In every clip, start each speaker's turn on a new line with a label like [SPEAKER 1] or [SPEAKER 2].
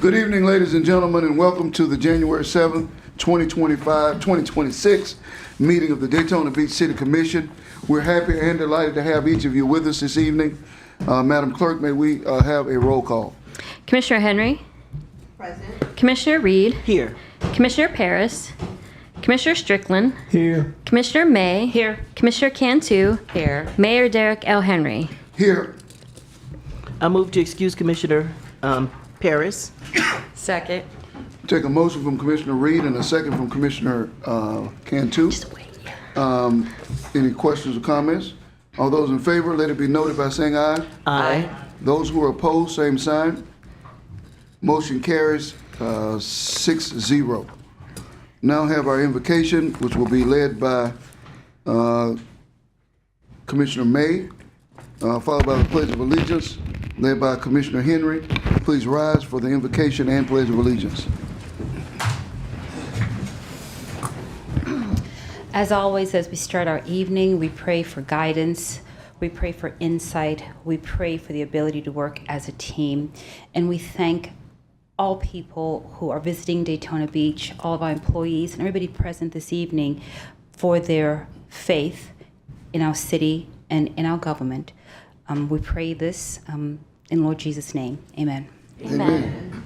[SPEAKER 1] Good evening, ladies and gentlemen, and welcome to the January 7th, 2026 meeting of the Daytona Beach City Commission. We're happy and delighted to have each of you with us this evening. Madam Clerk, may we have a roll call?
[SPEAKER 2] Commissioner Henry.
[SPEAKER 3] Present.
[SPEAKER 2] Commissioner Reed.
[SPEAKER 3] Here.
[SPEAKER 2] Commissioner Paris. Commissioner Strickland.
[SPEAKER 4] Here.
[SPEAKER 2] Commissioner May.
[SPEAKER 3] Here.
[SPEAKER 2] Commissioner Cantu.
[SPEAKER 3] Here.
[SPEAKER 2] Mayor Derek L. Henry.
[SPEAKER 1] Here.
[SPEAKER 3] I move to excuse Commissioner Paris.
[SPEAKER 5] Second.
[SPEAKER 1] Take a motion from Commissioner Reed and a second from Commissioner Cantu. Any questions or comments? All those in favor, let it be noted by saying aye.
[SPEAKER 3] Aye.
[SPEAKER 1] Those who are opposed, same sign. Motion carries 6-0. Now have our invocation, which will be led by Commissioner May, followed by the Pledge of Allegiance, led by Commissioner Henry. Please rise for the invocation and Pledge of Allegiance.
[SPEAKER 6] As always, as we start our evening, we pray for guidance, we pray for insight, we pray for the ability to work as a team, and we thank all people who are visiting Daytona Beach, all of our employees, and everybody present this evening for their faith in our city and in our government. We pray this in Lord Jesus' name. Amen.
[SPEAKER 2] Amen.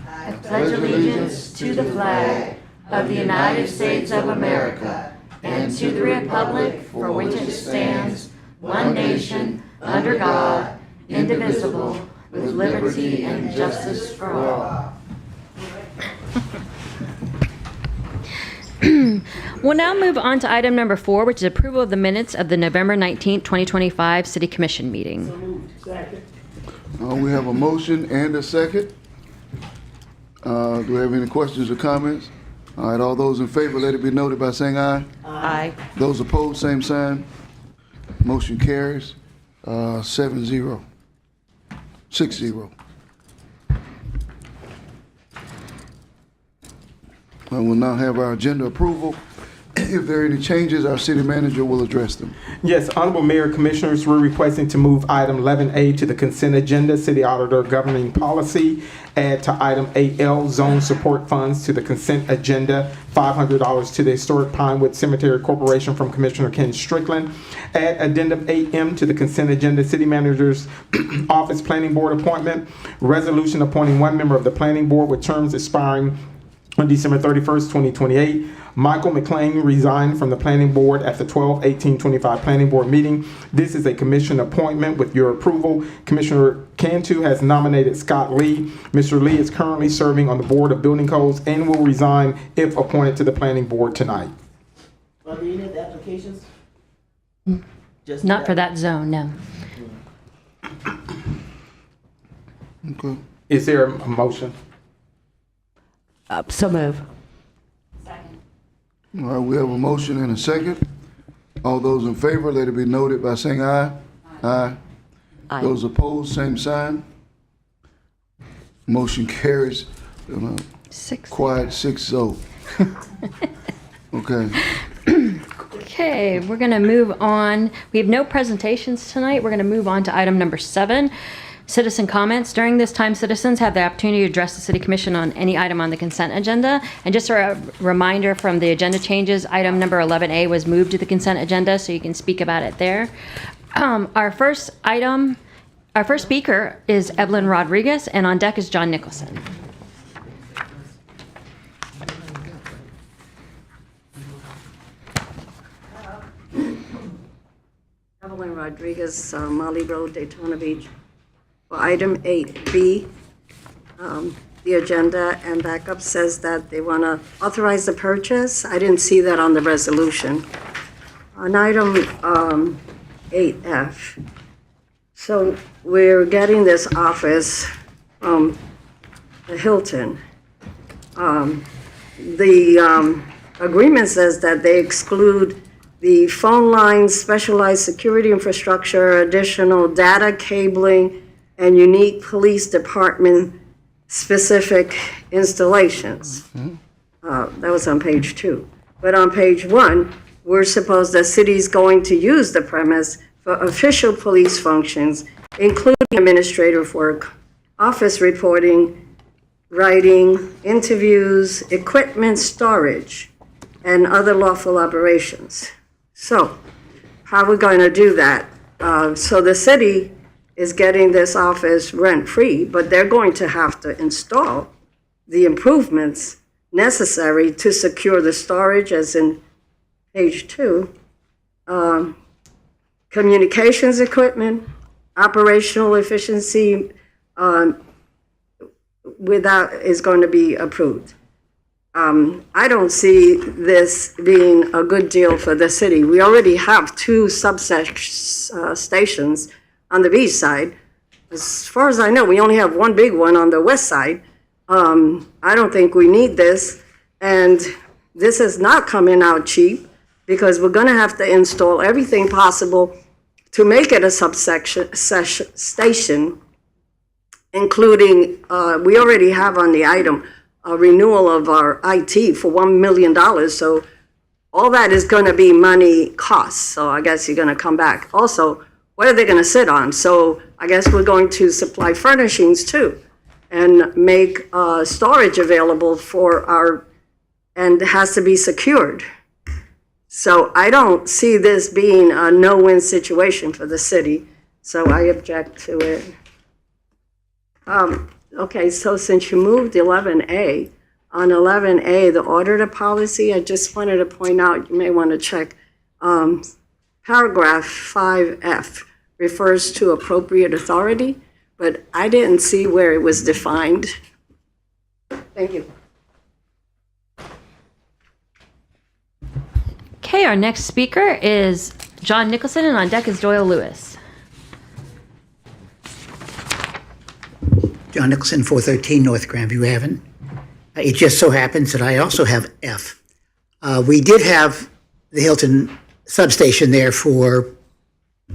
[SPEAKER 2] I pledge allegiance to the flag of the United States of America and to the republic for which it stands, one nation, under God, indivisible, with liberty and justice for all. We'll now move on to item number 4, which is approval of the minutes of the November 19th, 2025 City Commission meeting.
[SPEAKER 1] We have a motion and a second. Do we have any questions or comments? All right, all those in favor, let it be noted by saying aye.
[SPEAKER 3] Aye.
[SPEAKER 1] Those opposed, same sign. Motion carries 7-0. 6-0. I will now have our agenda approval. If there are any changes, our city manager will address them.
[SPEAKER 4] Yes, Honorable Mayor, Commissioners, we're requesting to move item 11A to the consent agenda, City Auditor Governing Policy. Add to item 8L, Zone Support Funds to the consent agenda, $500 to the Historic Pinewood Cemetery Corporation from Commissioner Ken Strickland. Add addendum 8M to the consent agenda, City Manager's Office Planning Board appointment. Resolution appointing one member of the Planning Board with terms expiring on December 31st, 2028. Michael McLean resigned from the Planning Board at the 12/18/25 Planning Board meeting. This is a commission appointment with your approval. Commissioner Cantu has nominated Scott Lee. Mr. Lee is currently serving on the Board of Building Codes and will resign if appointed to the Planning Board tonight.
[SPEAKER 3] Are there any other applications? Just
[SPEAKER 2] Not for that zone, no.
[SPEAKER 1] Okay.
[SPEAKER 4] Is there a motion?
[SPEAKER 3] So move.
[SPEAKER 1] All right, we have a motion and a second. All those in favor, let it be noted by saying aye. Aye.
[SPEAKER 3] Aye.
[SPEAKER 1] Those opposed, same sign. Motion carries.
[SPEAKER 2] 6.
[SPEAKER 1] Quiet 6-0. Okay.
[SPEAKER 2] Okay, we're going to move on. We have no presentations tonight. We're going to move on to item number 7, citizen comments. During this time, citizens have the opportunity to address the City Commission on any item on the consent agenda. And just a reminder from the agenda changes, item number 11A was moved to the consent agenda, so you can speak about it there. Our first speaker is Evelyn Rodriguez, and on deck is John Nicholson.
[SPEAKER 5] Evelyn Rodriguez, Molly Road, Daytona Beach. For item 8B, the agenda and backup says that they want to authorize the purchase. I didn't see that on the resolution. On item 8F, so we're getting this office from the Hilton. The agreement says that they exclude the phone lines, specialized security infrastructure, additional data cabling, and unique police department specific installations. That was on page 2. But on page 1, we're supposed the city's going to use the premise for official police functions, including administrative work, office reporting, writing, interviews, equipment storage, and other lawful operations. So, how are we going to do that? So the city is getting this office rent-free, but they're going to have to install the improvements necessary to secure the storage, as in page 2. Communications equipment, operational efficiency is going to be approved. I don't see this being a good deal for the city. We already have 2 stations on the beach side. As far as I know, we only have one big one on the west side. I don't think we need this. And this is not coming out cheap because we're going to have to install everything possible to make it a station, including, we already have on the item, a renewal of our IT for $1 million. So all that is going to be money costs. So I guess you're going to come back. Also, what are they going to sit on? So I guess we're going to supply furnishings too. and make storage available for our, and it has to be secured. So I don't see this being a no-win situation for the city, so I object to it. Okay, so since you moved 11A, on 11A, the auditor policy, I just wanted to point out, you may want to check, paragraph 5F refers to appropriate authority, but I didn't see where it was defined. Thank you.
[SPEAKER 2] Okay, our next speaker is John Nicholson, and on deck is Doyle Lewis.
[SPEAKER 7] John Nicholson, 413 North Grandview Avenue. It just so happens that I also have F. We did have the Hilton substation there for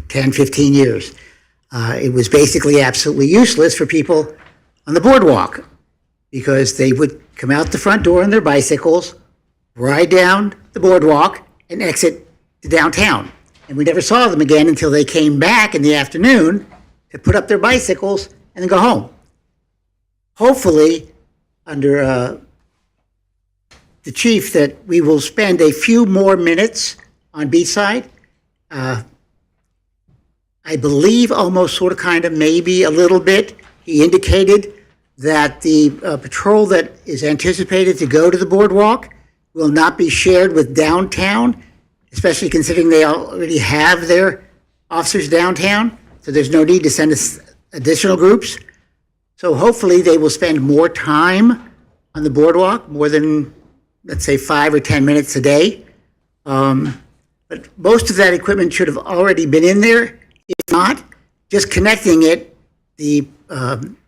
[SPEAKER 7] 10, 15 years. It was basically absolutely useless for people on the boardwalk because they would come out the front door on their bicycles, ride down the boardwalk, and exit to downtown. And we never saw them again until they came back in the afternoon to put up their bicycles and then go home. Hopefully, under the chief, that we will spend a few more minutes on Beachside. I believe almost sort of kind of maybe a little bit. He indicated that the patrol that is anticipated to go to the boardwalk will not be shared with downtown, especially considering they already have their officers downtown. So there's no need to send us additional groups. So hopefully they will spend more time on the boardwalk, more than, let's say, 5 or 10 minutes a day. But most of that equipment should have already been in there. If not, just connecting it, the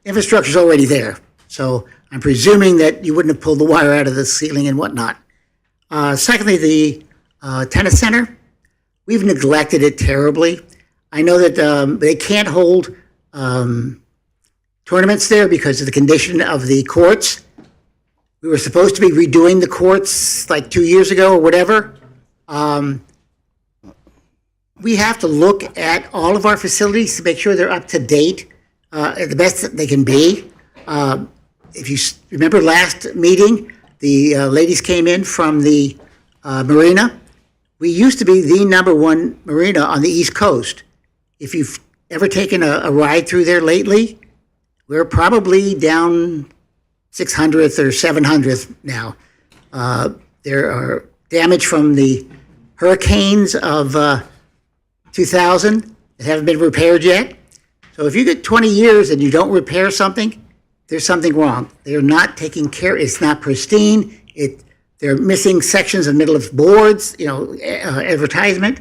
[SPEAKER 7] infrastructure is already there. So I'm presuming that you wouldn't have pulled the wire out of the ceiling and whatnot. Secondly, the tennis center, we've neglected it terribly. I know that they can't hold tournaments there because of the condition of the courts. We were supposed to be redoing the courts like 2 years ago or whatever. We have to look at all of our facilities to make sure they're up to date, at the best that they can be. If you remember last meeting, the ladies came in from the marina. We used to be the #1 marina on the East Coast. If you've ever taken a ride through there lately, we're probably down 600th or 700th now. There are damage from the hurricanes of 2000 that haven't been repaired yet. So if you get 20 years and you don't repair something, there's something wrong. They're not taking care. It's not pristine. They're missing sections in the middle of boards, advertisement.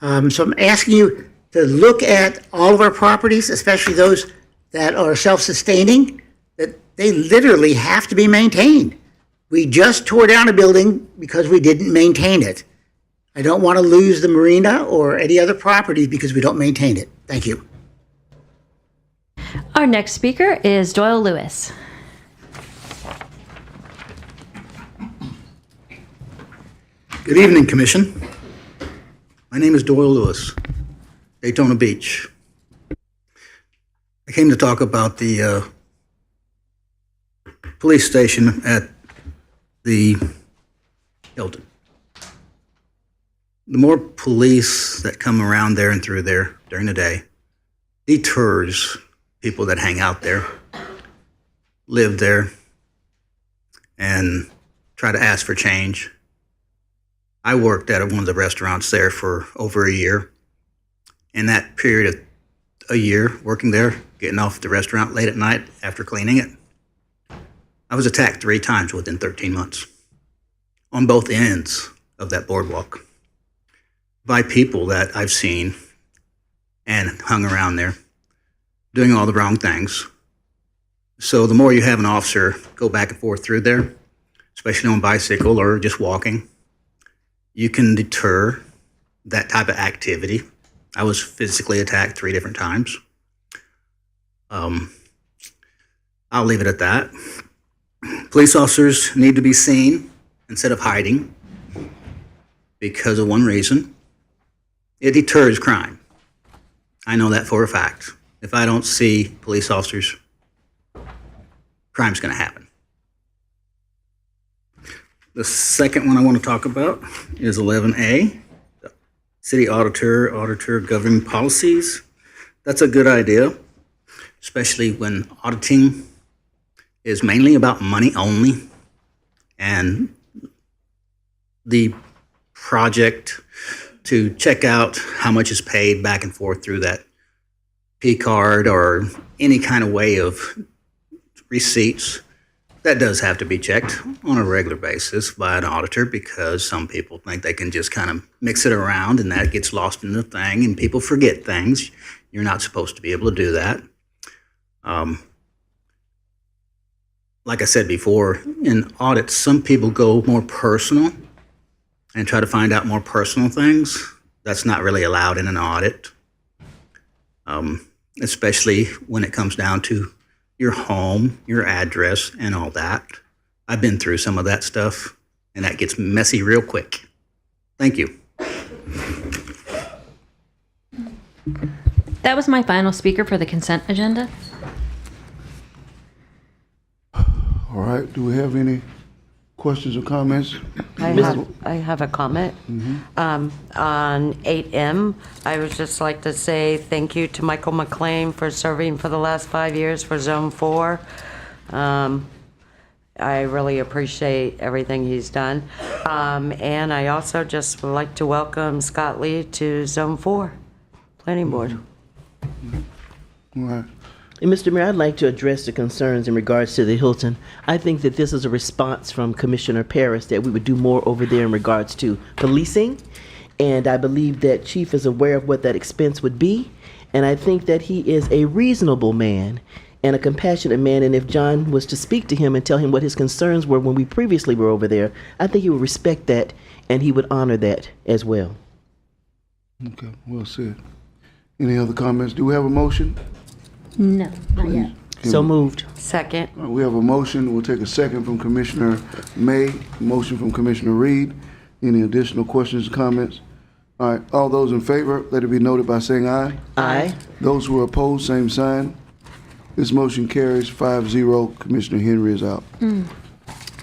[SPEAKER 7] So I'm asking you to look at all of our properties, especially those that are self-sustaining, that they literally have to be maintained. We just tore down a building because we didn't maintain it. I don't want to lose the marina or any other properties because we don't maintain it. Thank you.
[SPEAKER 2] Our next speaker is Doyle Lewis.
[SPEAKER 8] Good evening, Commission. My name is Doyle Lewis, Daytona Beach. I came to talk about the police station at the Hilton. The more police that come around there and through there during the day deters people that hang out there, live there, and try to ask for change. I worked at one of the restaurants there for over a year. In that period of a year working there, getting off the restaurant late at night after cleaning it, I was attacked 3 times within 13 months on both ends of that boardwalk by people that I've seen and hung around there doing all the wrong things. So the more you have an officer go back and forth through there, especially on bicycle or just walking, you can deter that type of activity. I was physically attacked 3 different times. I'll leave it at that. Police officers need to be seen instead of hiding because of one reason. It deters crime. I know that for a fact. If I don't see police officers crime's going to happen. The second one I want to talk about is 11A, city auditor governing policies. That's a good idea, especially when auditing is mainly about money only. And the project to check out how much is paid back and forth through that P card or any kind of way of receipts, that does have to be checked on a regular basis by an auditor, because some people think they can just kind of mix it around and that gets lost in the thing and people forget things. You're not supposed to be able to do that. Like I said before, in audits, some people go more personal and try to find out more personal things. That's not really allowed in an audit, especially when it comes down to your home, your address, and all that. I've been through some of that stuff, and that gets messy real quick. Thank you.
[SPEAKER 2] That was my final speaker for the consent agenda.
[SPEAKER 1] All right, do we have any questions or comments?
[SPEAKER 9] I have a comment. On 8M, I would just like to say thank you to Michael McLean for serving for the last 5 years for Zone 4. I really appreciate everything he's done. And I also just would like to welcome Scott Lee to Zone 4 Planning Board.
[SPEAKER 1] All right.
[SPEAKER 3] And Mr. Mayor, I'd like to address the concerns in regards to the Hilton. I think that this is a response from Commissioner Paris that we would do more over there in regards to policing. And I believe that Chief is aware of what that expense would be. And I think that he is a reasonable man and a compassionate man. And if John was to speak to him and tell him what his concerns were when we previously were over there, I think he would respect that and he would honor that as well.
[SPEAKER 1] Okay, well said. Any other comments? Do we have a motion?
[SPEAKER 2] No, not yet.
[SPEAKER 3] So moved.
[SPEAKER 9] Second.
[SPEAKER 1] All right, we have a motion. We'll take a second from Commissioner May, motion from Commissioner Reed. Any additional questions or comments? All right, all those in favor, let it be noted by saying aye.
[SPEAKER 3] Aye.
[SPEAKER 1] Those who are opposed, same sign. This motion carries 5-0. Commissioner Henry is out.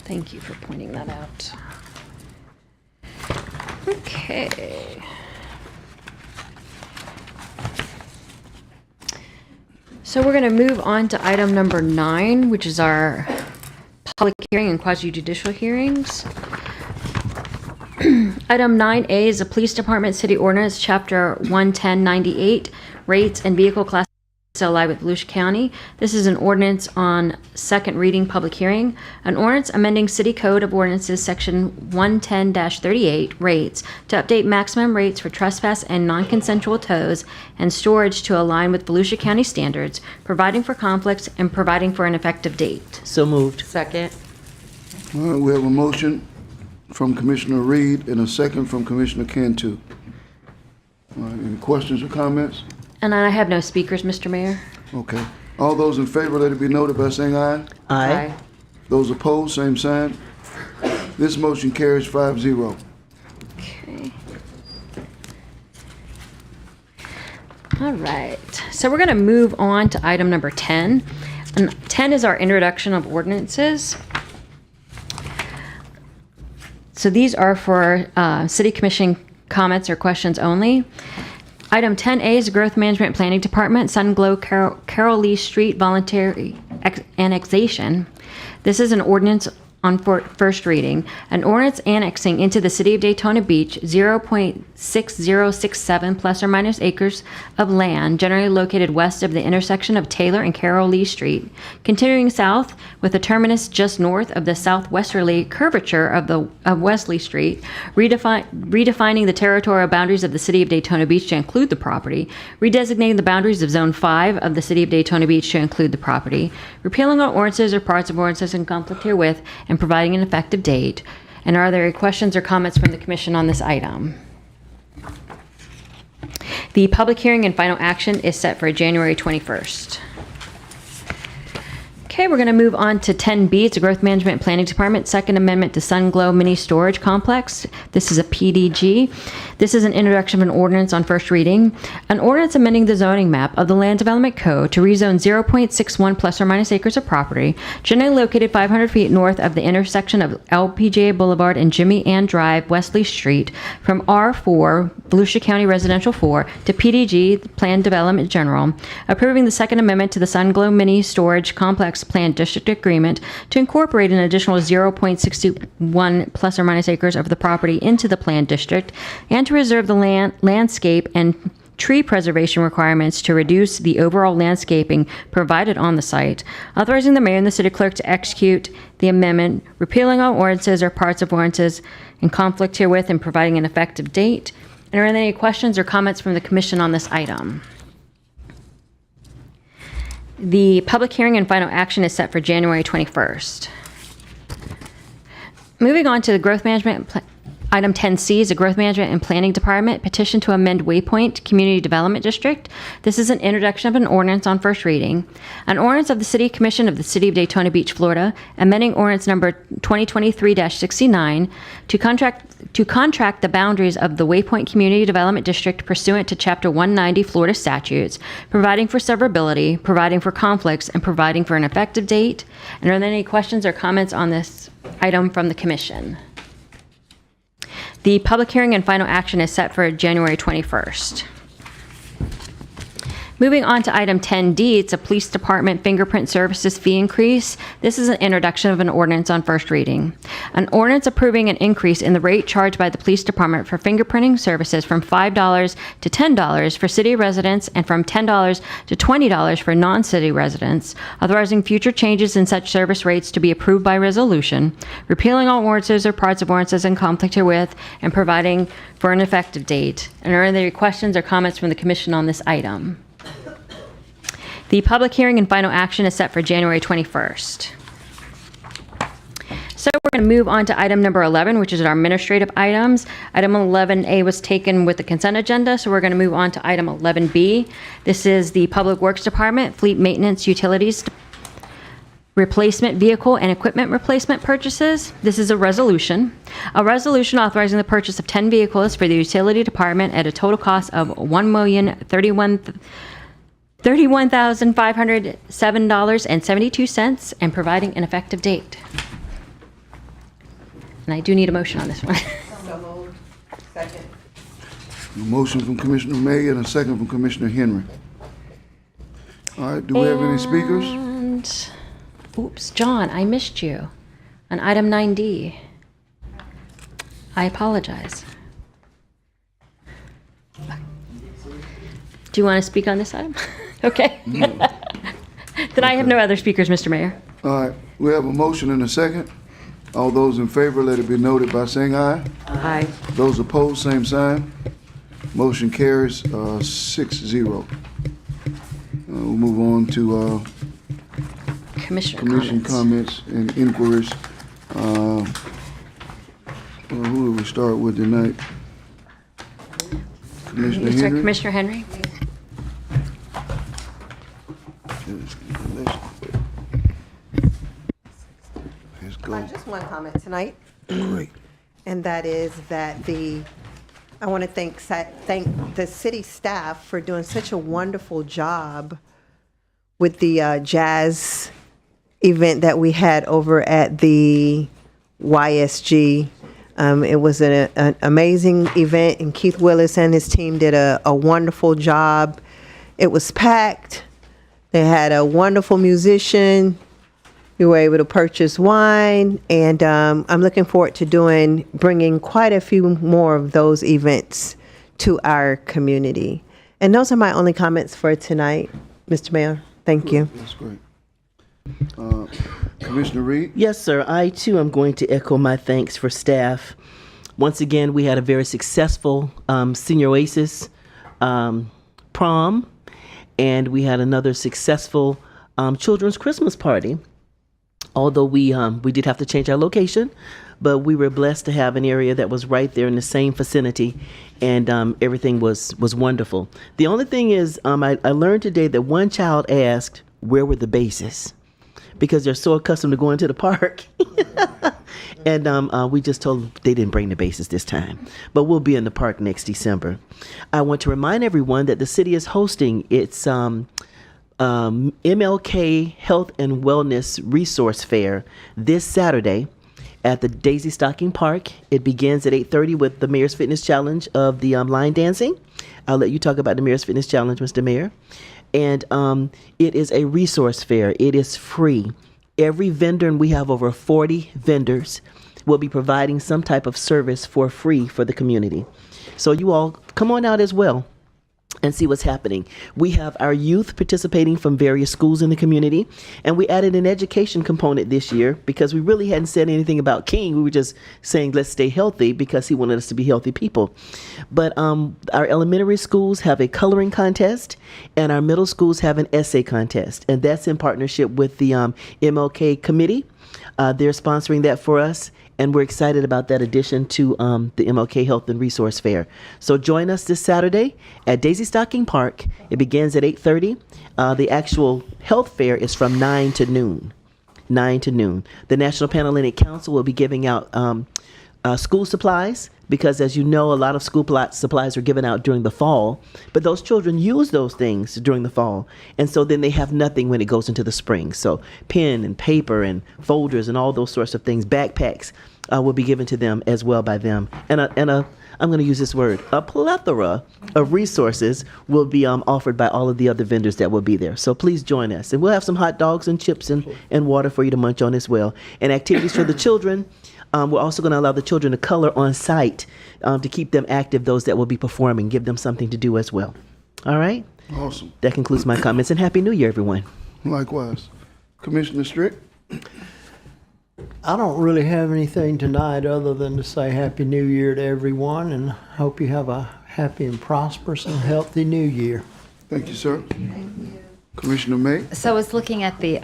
[SPEAKER 2] Thank you for pointing that out. Okay. So we're going to move on to item number 9, which is our public hearing and quasi-judicial hearings. Item 9A is the Police Department City Ordinance, Chapter 11098, Rates and Vehicle Classes allied with Volusia County. This is an ordinance on second reading public hearing. An ordinance amending City Code of Ordinances, Section 110-38, rates to update maximum rates for trespass and non-consensual tows and storage to align with Volusia County standards, providing for conflicts and providing for an effective date.
[SPEAKER 3] So moved.
[SPEAKER 9] Second.
[SPEAKER 1] All right, we have a motion from Commissioner Reed and a second from Commissioner Cantu. All right, any questions or comments?
[SPEAKER 2] And I have no speakers, Mr. Mayor.
[SPEAKER 1] Okay. All those in favor, let it be noted by saying aye.
[SPEAKER 3] Aye.
[SPEAKER 1] Those opposed, same sign. This motion carries 5-0.
[SPEAKER 2] Okay. All right. So we're going to move on to item number 10. And 10 is our introduction of ordinances. So these are for City Commission comments or questions only. Item 10A is Growth Management Planning Department, Sunglow Carol Lee Street Voluntary Annexation. This is an ordinance on first reading. An ordinance annexing into the City of Daytona Beach 0.6067 plus or minus acres of land generally located west of the intersection of Taylor and Carol Lee Street, continuing south with a terminus just north of the southwesterly curvature of Wesley Street, redefining the territorial boundaries of the City of Daytona Beach to include the property, redesignating the boundaries of Zone 5 of the City of Daytona Beach to include the property, repealing all ordinances or parts of ordinances in conflict herewith, and providing an effective date. And are there any questions or comments from the Commission on this item? The public hearing and final action is set for January 21st. Okay, we're going to move on to 10B. It's a Growth Management and Planning Department, Second Amendment to Sun Glow Mini Storage Complex. This is a PDG. This is an introduction of an ordinance on first reading. An ordinance amending the zoning map of the Land Development Code to rezone 0.61 plus or minus acres of property generally located 500 feet north of the intersection of LPGA Boulevard and Jimmy Ann Drive, Wesley Street, from R4, Volusia County Residential 4, to PDG, Planned Development General, approving the Second Amendment to the Sun Glow Mini Storage Complex Plan District Agreement to incorporate an additional 0.61 plus or minus acres of the property into the planned district, and to reserve the landscape and tree preservation requirements to reduce the overall landscaping provided on the site, authorizing the mayor and the city clerk to execute the amendment, repealing all ordinances or parts of ordinances in conflict herewith, and providing an effective date. And are there any questions or comments from the commission on this item? The public hearing and final action is set for January 21st. Moving on to the growth management, item 10C is a growth management and planning department petition to amend Waypoint Community Development District. This is an introduction of an ordinance on first reading. An ordinance of the City Commission of the City of Daytona Beach, Florida, amending ordinance number 2023-69 to contract the boundaries of the Waypoint Community Development District pursuant to Chapter 190 Florida statutes, providing for severability, providing for conflicts, and providing for an effective date. And are there any questions or comments on this item from the commission? The public hearing and final action is set for January 21st. Moving on to item 10D, it's a police department fingerprint services fee increase. This is an introduction of an ordinance on first reading. An ordinance approving an increase in the rate charged by the police department for fingerprinting services from $5 to $10 for city residents and from $10 to $20 for non-city residents, authorizing future changes in such service rates to be approved by resolution, repealing all ordinances or parts of ordinances in conflict herewith, and providing for an effective date. And are there any questions or comments from the commission on this item? The public hearing and final action is set for January 21st. So we're going to move on to item number 11, which is our administrative items. Item 11A was taken with the consent agenda, so we're going to move on to item 11B. This is the Public Works Department, Fleet Maintenance Utilities Replacement Vehicle and Equipment Replacement Purchases. This is a resolution authorizing the purchase of 10 vehicles for the utility department at a total cost of $1,031,507.72 and providing an effective date. And I do need a motion on this one.
[SPEAKER 10] Second.
[SPEAKER 1] A motion from Commissioner May and a second from Commissioner Henry. All right, do we have any speakers?
[SPEAKER 2] And, oops, John, I missed you on item 9D. I apologize. Do you want to speak on this item? Okay. Then I have no other speakers, Mr. Mayor.
[SPEAKER 1] All right, we have a motion and a second. All those in favor, let it be noted by saying aye.
[SPEAKER 9] Aye.
[SPEAKER 1] Those opposed, same sign. Motion carries 6-0. We'll move on to
[SPEAKER 2] Commissioner
[SPEAKER 1] commission
[SPEAKER 2] comments.
[SPEAKER 1] comments and inquiries. Who do we start with tonight? Commissioner
[SPEAKER 2] Mr.
[SPEAKER 1] Henry?
[SPEAKER 2] Commissioner Henry?
[SPEAKER 1] Let's go.
[SPEAKER 10] Just one comment tonight,
[SPEAKER 1] Great.
[SPEAKER 10] and that is that I want to thank the city staff for doing such a wonderful job with the jazz event that we had over at the YSG. It was an amazing event, and Keith Willis and his team did a wonderful job. It was packed. They had a wonderful musician. We were able to purchase wine, and I'm looking forward to bringing quite a few more of those events to our community. And those are my only comments for tonight, Mr. Mayor. Thank you.
[SPEAKER 1] That's great. Commissioner Reed?
[SPEAKER 3] Yes, sir. I, too, am going to echo my thanks for staff. Once again, we had a very successful Senior Oasis prom, and we had another successful children's Christmas party. Although we did have to change our location, but we were blessed to have an area that was right there in the same vicinity, and everything was wonderful. The only thing is, I learned today that one child asked, where were the bases? because they're so accustomed to going to the park. And we just told them they didn't bring the bases this time, but we'll be in the park next December. I want to remind everyone that the city is hosting its MLK Health and Wellness Resource Fair this Saturday at the Daisy Stocking Park. It begins at 8:30 with the Mayor's Fitness Challenge of the line dancing. I'll let you talk about the Mayor's Fitness Challenge, Mr. Mayor. And it is a resource fair. It is free. Every vendor, and we have over 40 vendors, will be providing some type of service for free for the community. So you all come on out as well and see what's happening. We have our youth participating from various schools in the community, and we added an education component this year because we really hadn't said anything about King. We were just saying let's stay healthy because he wanted us to be healthy people. But our elementary schools have a coloring contest, and our middle schools have an essay contest, and that's in partnership with the MLK committee. They're sponsoring that for us, and we're excited about that addition to the MLK Health and Resource Fair. So join us this Saturday at Daisy Stocking Park. It begins at 8:30. The actual health fair is from 9 to noon. 9 to noon. The National Panhellenic Council will be giving out school supplies because, as you know, a lot of school supplies are given out during the fall, but those children use those things during the fall, and so then they have nothing when it goes into the spring. So pen and paper and folders and all those sorts of things, backpacks, will be given to them as well by them. And I'm going to use this word, a plethora of resources will be offered by all of the other vendors that will be there. So please join us. And we'll have some hot dogs and chips and water for you to munch on as well. And activities for the children. We're also going to allow the children to color on site to keep them active, those that will be performing, give them something to do as well. All right?
[SPEAKER 1] Awesome.
[SPEAKER 3] That concludes my comments, and Happy New Year, everyone.
[SPEAKER 1] Likewise. Commissioner Strick?
[SPEAKER 11] I don't really have anything tonight other than to say Happy New Year to everyone, and hope you have a happy and prosperous and healthy New Year.
[SPEAKER 1] Thank you, sir. Commissioner May?
[SPEAKER 6] So I was looking at the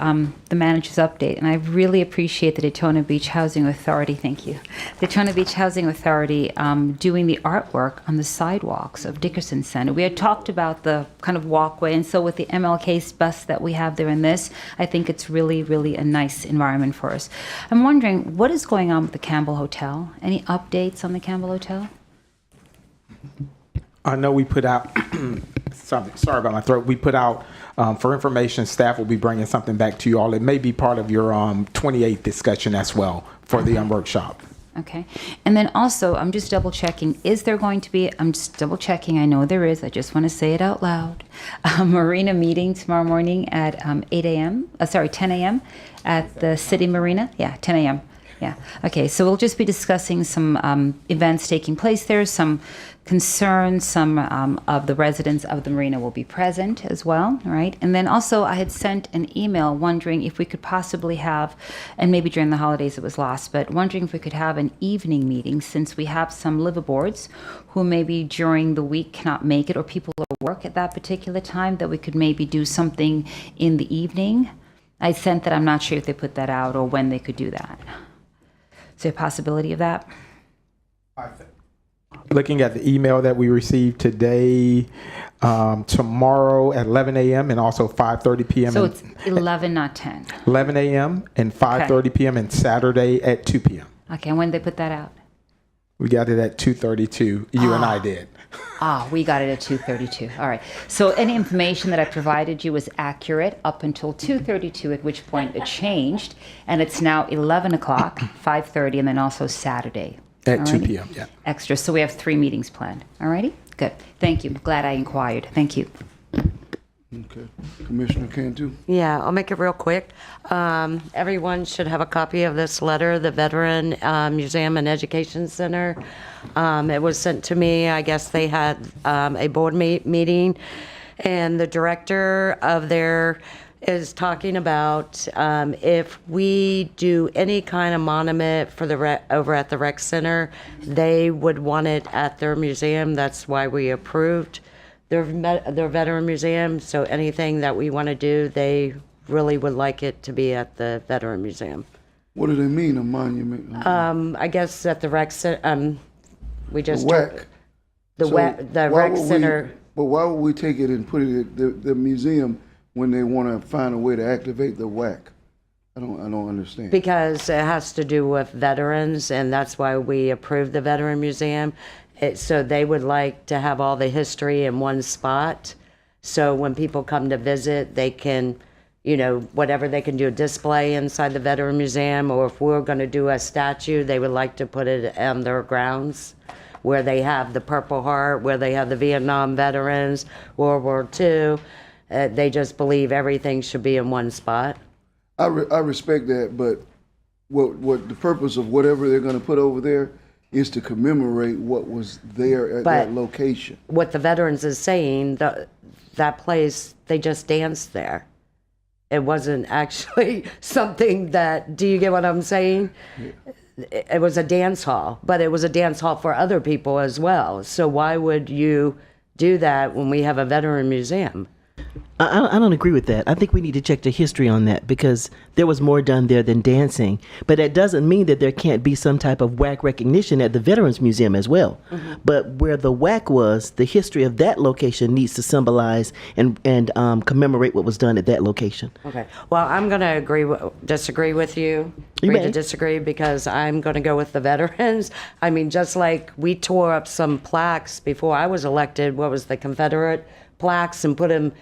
[SPEAKER 6] manager's update, and I really appreciate the Daytona Beach Housing Authority, thank you, Daytona Beach Housing Authority doing the artwork on the sidewalks of Dickerson Center. We had talked about the kind of walkway, and so with the MLK bus that we have there in this, I think it's really, really a nice environment for us. I'm wondering, what is going on with the Campbell Hotel? Any updates on the Campbell Hotel?
[SPEAKER 4] I know we put out, sorry about my throat. We put out, for information, staff will be bringing something back to you all. It may be part of your 28th discussion as well for the workshop.
[SPEAKER 6] Okay. And then also, I'm just double checking, is there going to be, I'm just double checking, I know there is, I just want to say it out loud, a marina meeting tomorrow morning at 10 a.m. at the City Marina? Yeah, 10 a.m. Yeah. Okay. So we'll just be discussing some events taking place there, some concerns, some of the residents of the marina will be present as well, right? And then also I had sent an email wondering if we could possibly have, and maybe during the holidays it was lost, but wondering if we could have an evening meeting since we have some liveaboards who maybe during the week cannot make it, or people at work at that particular time, that we could maybe do something in the evening. I sent that, I'm not sure if they put that out or when they could do that. Is there a possibility of that?
[SPEAKER 4] Looking at the email that we received today, tomorrow at 11 a.m. and also 5:30 p.m.
[SPEAKER 6] So it's 11, not 10.
[SPEAKER 4] 11 a.m. and 5:30 p.m. and Saturday at 2 p.m.
[SPEAKER 6] Okay, and when did they put that out?
[SPEAKER 4] We got it at 2:32. You and I did.
[SPEAKER 6] We got it at 2:32. All right. So any information that I provided you was accurate up until 2:32, at which point it changed, and it's now 11 o'clock, 5:30, and then also Saturday.
[SPEAKER 4] At
[SPEAKER 6] Alrighty.
[SPEAKER 4] 2 p.m., yeah.
[SPEAKER 6] Extra. So we have 3 meetings planned. All righty? Good. Thank you. Glad I inquired. Thank you.
[SPEAKER 1] Okay. Commissioner Cantu?
[SPEAKER 9] Yeah, I'll make it real quick. Everyone should have a copy of this letter, the Veteran Museum and Education Center. It was sent to me. I guess they had a board meeting, and the director of there is talking about if we do any kind of monument for the over at the rec center, they would want it at their museum. That's why we approved their veteran museum. So anything that we want to do, they really would like it to be at the veteran museum.
[SPEAKER 1] What do they mean, a monument?
[SPEAKER 9] I guess at the rec center, we just
[SPEAKER 1] The WAC.
[SPEAKER 9] the rec center.
[SPEAKER 1] But why would we take it and put it at the museum when they want to find a way to activate the WAC? I don't understand.
[SPEAKER 9] Because it has to do with veterans, and that's why we approved the Veteran Museum. So they would like to have all the history in one spot. So when people come to visit, they can, whatever they can do, a display inside the Veteran Museum, or if we're going to do a statue, they would like to put it on their grounds where they have the Purple Heart, where they have the Vietnam veterans, World War II. They just believe everything should be in one spot.
[SPEAKER 1] I respect that, but what the purpose of whatever they're going to put over there is to commemorate what was there at that location.
[SPEAKER 9] What the veterans is saying, that place, they just danced there. It wasn't actually something that, do you get what I'm saying? Yeah. It was a dance hall, but it was a dance hall for other people as well. So why would you do that when we have a veteran museum?
[SPEAKER 3] I don't agree with that. I think we need to check the history on that because there was more done there than dancing. But that doesn't mean that there can't be some type of WAC recognition at the Veterans Museum as well. Mm-hmm. But where the WAC was, the history of that location needs to symbolize and commemorate what was done at that location.
[SPEAKER 9] Okay. Well, I'm going to disagree with you.
[SPEAKER 3] You
[SPEAKER 9] Agree
[SPEAKER 3] may.
[SPEAKER 9] to disagree because I'm going to go with the veterans. I mean, just like we tore up some plaques before I was elected, what was the Confederate plaques, and put them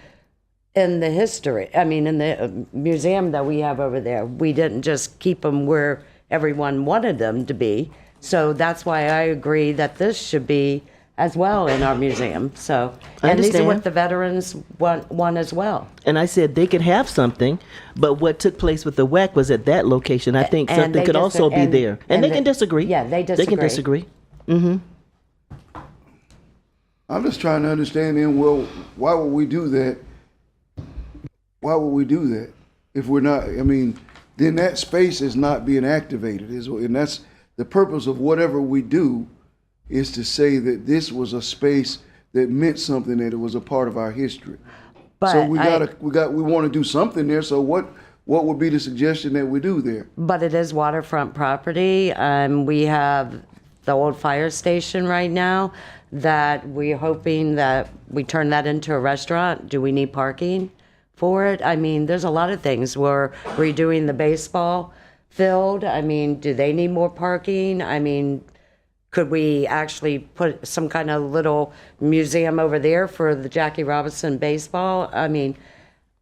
[SPEAKER 9] in the in the museum that we have over there. We didn't just keep them where everyone wanted them to be. So that's why I agree that this should be as well in our museum. So, and these are what the veterans want as well.
[SPEAKER 3] And I said they could have something, but what took place with the WAC was at that location. I think something could also be there. And they can disagree.
[SPEAKER 9] Yeah, they disagree.
[SPEAKER 3] They can disagree. Mm-hmm.
[SPEAKER 1] I'm just trying to understand then, well, why would we do that? Why would we do that if we're not, then that space is not being activated. And that's the purpose of whatever we do, is to say that this was a space that meant something, that it was a part of our history.
[SPEAKER 9] But
[SPEAKER 1] so we want to do something there. So what would be the suggestion that we do there?
[SPEAKER 9] But it is waterfront property. We have the old fire station right now that we're hoping that we turn that into a restaurant. Do we need parking for it? There's a lot of things. We're redoing the baseball field. Do they need more parking? Could we actually put some kind of little museum over there for the Jackie Robinson baseball?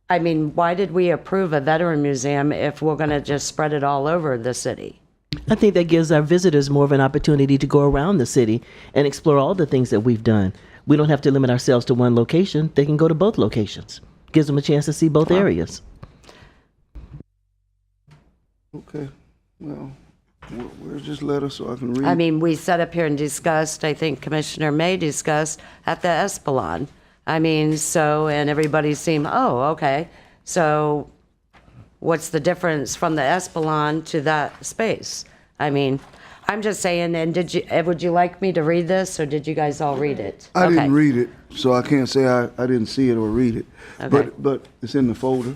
[SPEAKER 9] Why did we approve a veteran museum if we're going to just spread it all over the city?
[SPEAKER 3] I think that gives our visitors more of an opportunity to go around the city and explore all the things that we've done. We don't have to limit ourselves to one location. They can go to both locations. Gives them a chance to see both areas.
[SPEAKER 1] Okay, well, where's this letter so I can read?
[SPEAKER 9] We sat up here and discussed, I think Commissioner May discussed, at the Espelon. And everybody seemed, okay. So what's the difference from the Espelon to that space? I'm just saying, and would you like me to read this, or did you guys all read it?
[SPEAKER 1] I didn't read it, so I can't say I didn't see it or read it.
[SPEAKER 9] Okay.
[SPEAKER 1] But it's in the folder.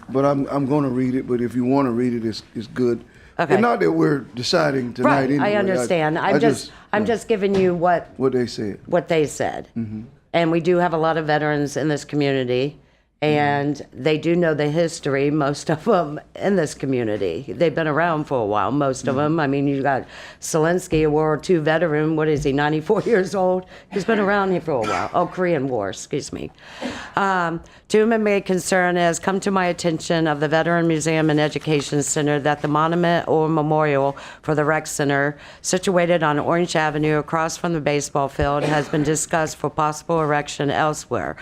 [SPEAKER 1] But I'm going to read it, but if you want to read it, it's good.
[SPEAKER 9] Okay.
[SPEAKER 1] And not that we're deciding tonight
[SPEAKER 9] Right,
[SPEAKER 1] anyway.
[SPEAKER 9] I understand. I'm just giving you what
[SPEAKER 1] they said.
[SPEAKER 9] What they said.
[SPEAKER 1] Mm-hmm.
[SPEAKER 9] And we do have a lot of veterans in this community, and they do know the history, most of them in this community. They've been around for a while, most of them. You got Zelensky, a World War II veteran. What is he, 94 years old? He's been around here for a while. Oh, Korean War, excuse me. To whom it may concern, it has come to my attention of the Veteran Museum and Education Center that the monument or memorial for the rec center situated on Orange Avenue across from the baseball field has been discussed for possible erection elsewhere.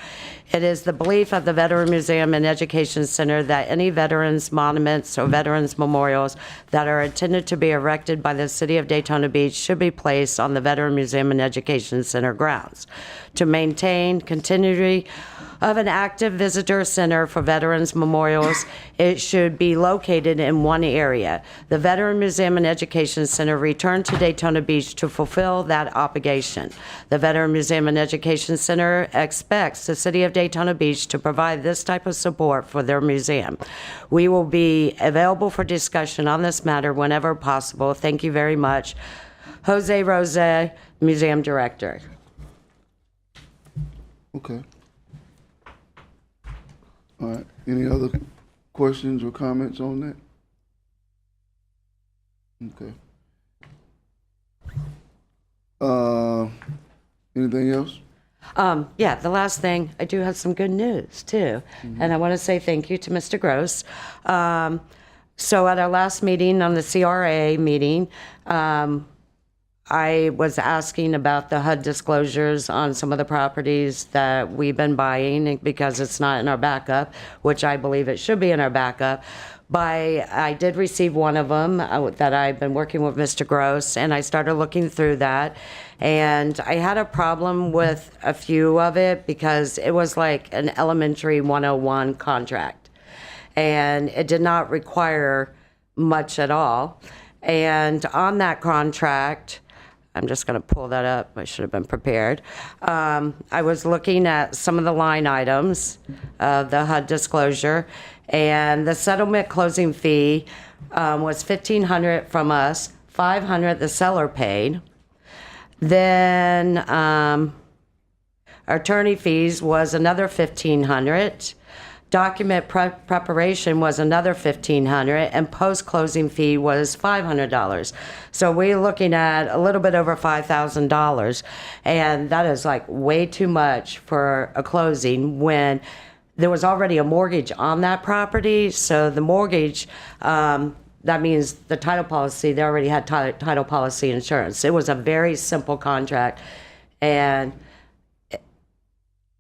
[SPEAKER 9] It is the belief of the Veteran Museum and Education Center that any veterans monuments or veterans memorials that are intended to be erected by the City of Daytona Beach should be placed on the Veteran Museum and Education Center grounds. To maintain continuity of an active visitor center for veterans memorials, it should be located in one area. The Veteran Museum and Education Center returned to Daytona Beach to fulfill that obligation. The Veteran Museum and Education Center expects the City of Daytona Beach to provide this type of support for their museum. We will be available for discussion on this matter whenever possible. Thank you very much. Jose Rose, Museum Director.
[SPEAKER 1] Okay. All right. Any other questions or comments on that? Okay. Anything else?
[SPEAKER 9] Yeah, the last thing, I do have some good news too. And I want to say thank you to Mr. Gross. So at our last meeting on the CRA meeting, I was asking about the HUD disclosures on some of the properties that we've been buying because it's not in our backup, which I believe it should be in our backup. I did receive one of them that I've been working with Mr. Gross, and I started looking through that. And I had a problem with a few of it because it was like an elementary 101 contract. And it did not require much at all. And on that contract, I'm just going to pull that up. I should have been prepared. I was looking at some of the line items of the HUD disclosure, and the settlement closing fee was $1,500 from us, $500 the seller paid. Then attorney fees was another $1,500. Document preparation was another $1,500, and post-closing fee was $500. So we're looking at a little bit over $5,000, and that is like way too much for a closing when there was already a mortgage on that property. So the mortgage, that means the title policy, they already had title policy insurance. It was a very simple contract, and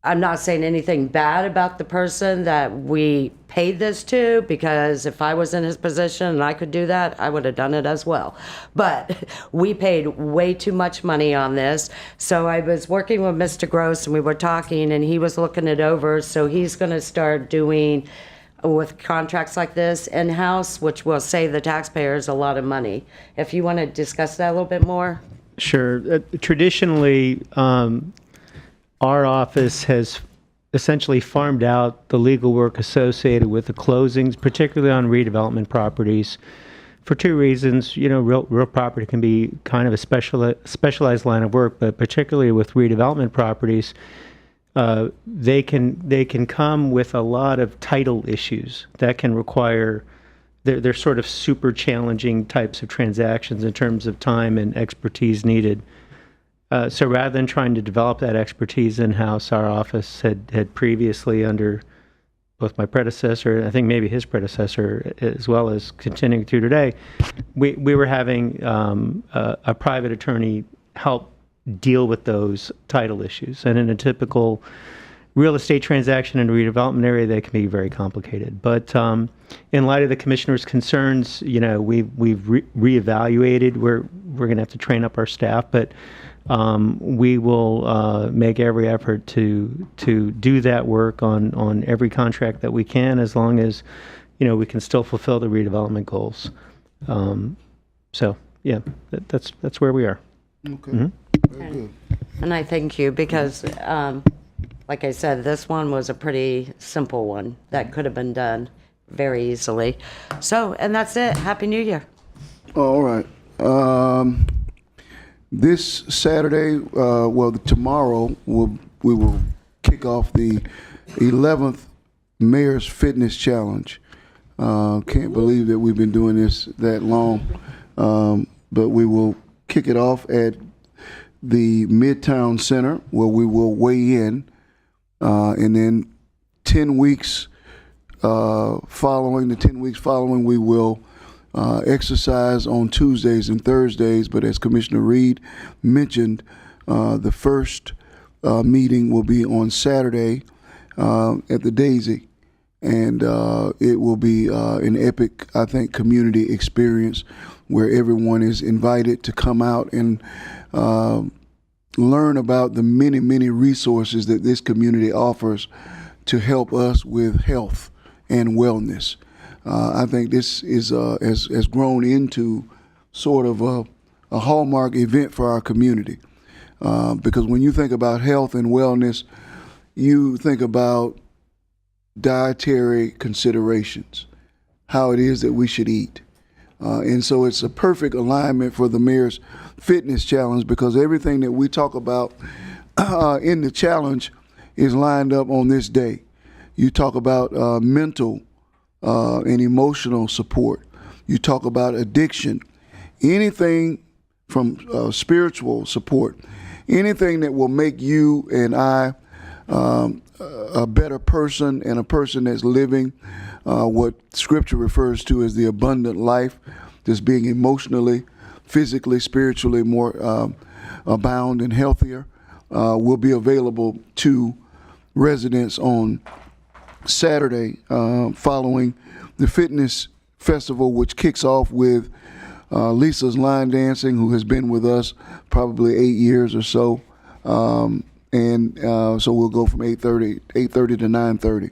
[SPEAKER 9] I'm not saying anything bad about the person that we paid this to, because if I was in his position and I could do that, I would have done it as well. But we paid way too much money on this. So I was working with Mr. Gross, and we were talking, and he was looking it over. So he's going to start doing with contracts like this in-house, which will save the taxpayers a lot of money. If you want to discuss that a little bit more.
[SPEAKER 12] Sure. Traditionally, our office has essentially farmed out the legal work associated with the closings, particularly on redevelopment properties, for two reasons. You know, real property can be kind of a specialized line of work, but particularly with redevelopment properties, they can come with a lot of title issues that can require. They're sort of super challenging types of transactions in terms of time and expertise needed. So rather than trying to develop that expertise in-house, our office had previously, under both my predecessor, I think maybe his predecessor, as well as continuing through today, we were having a private attorney help deal with those title issues. And in a typical real estate transaction in a redevelopment area, they can be very complicated. But in light of the commissioner's concerns, you know, we've reevaluated. We're going to have to train up our staff, but we will make every effort to do that work on every contract that we can, as long as, you know, we can still fulfill the redevelopment goals. So yeah, that's where we are.
[SPEAKER 1] Okay.
[SPEAKER 12] Mm-hmm.
[SPEAKER 1] Very good.
[SPEAKER 9] And I thank you because, like I said, this one was a pretty simple one that could have been done very easily. So, and that's it. Happy New Year.
[SPEAKER 1] All right. This Saturday, tomorrow, we will kick off the 11th Mayor's Fitness Challenge. Can't believe that we've been doing this that long, but we will kick it off at the Midtown Center, where we will weigh in, and then 10 weeks following, we will exercise on Tuesdays and Thursdays. But as Commissioner Reed mentioned, the first meeting will be on Saturday at the Daisy, and it will be an epic, I think, community experience where everyone is invited to come out and learn about the many, many resources that this community offers to help us with health and wellness. I think this is has grown into sort of a hallmark event for our community, because when you think about health and wellness, you think about dietary considerations, how it is that we should eat. And so it's a perfect alignment for the Mayor's Fitness Challenge, because everything that we talk about in the challenge is lined up on this day. You talk about mental and emotional support. You talk about addiction, anything from spiritual support, anything that will make you and I a better person and a person that's living what Scripture refers to as the abundant life, just being emotionally, physically, spiritually more abound and healthier, will be available to residents on Saturday following the fitness festival, which kicks off with Lisa's line dancing, who has been with us probably 8 years or so. So we'll go from 8:30 to 9:30.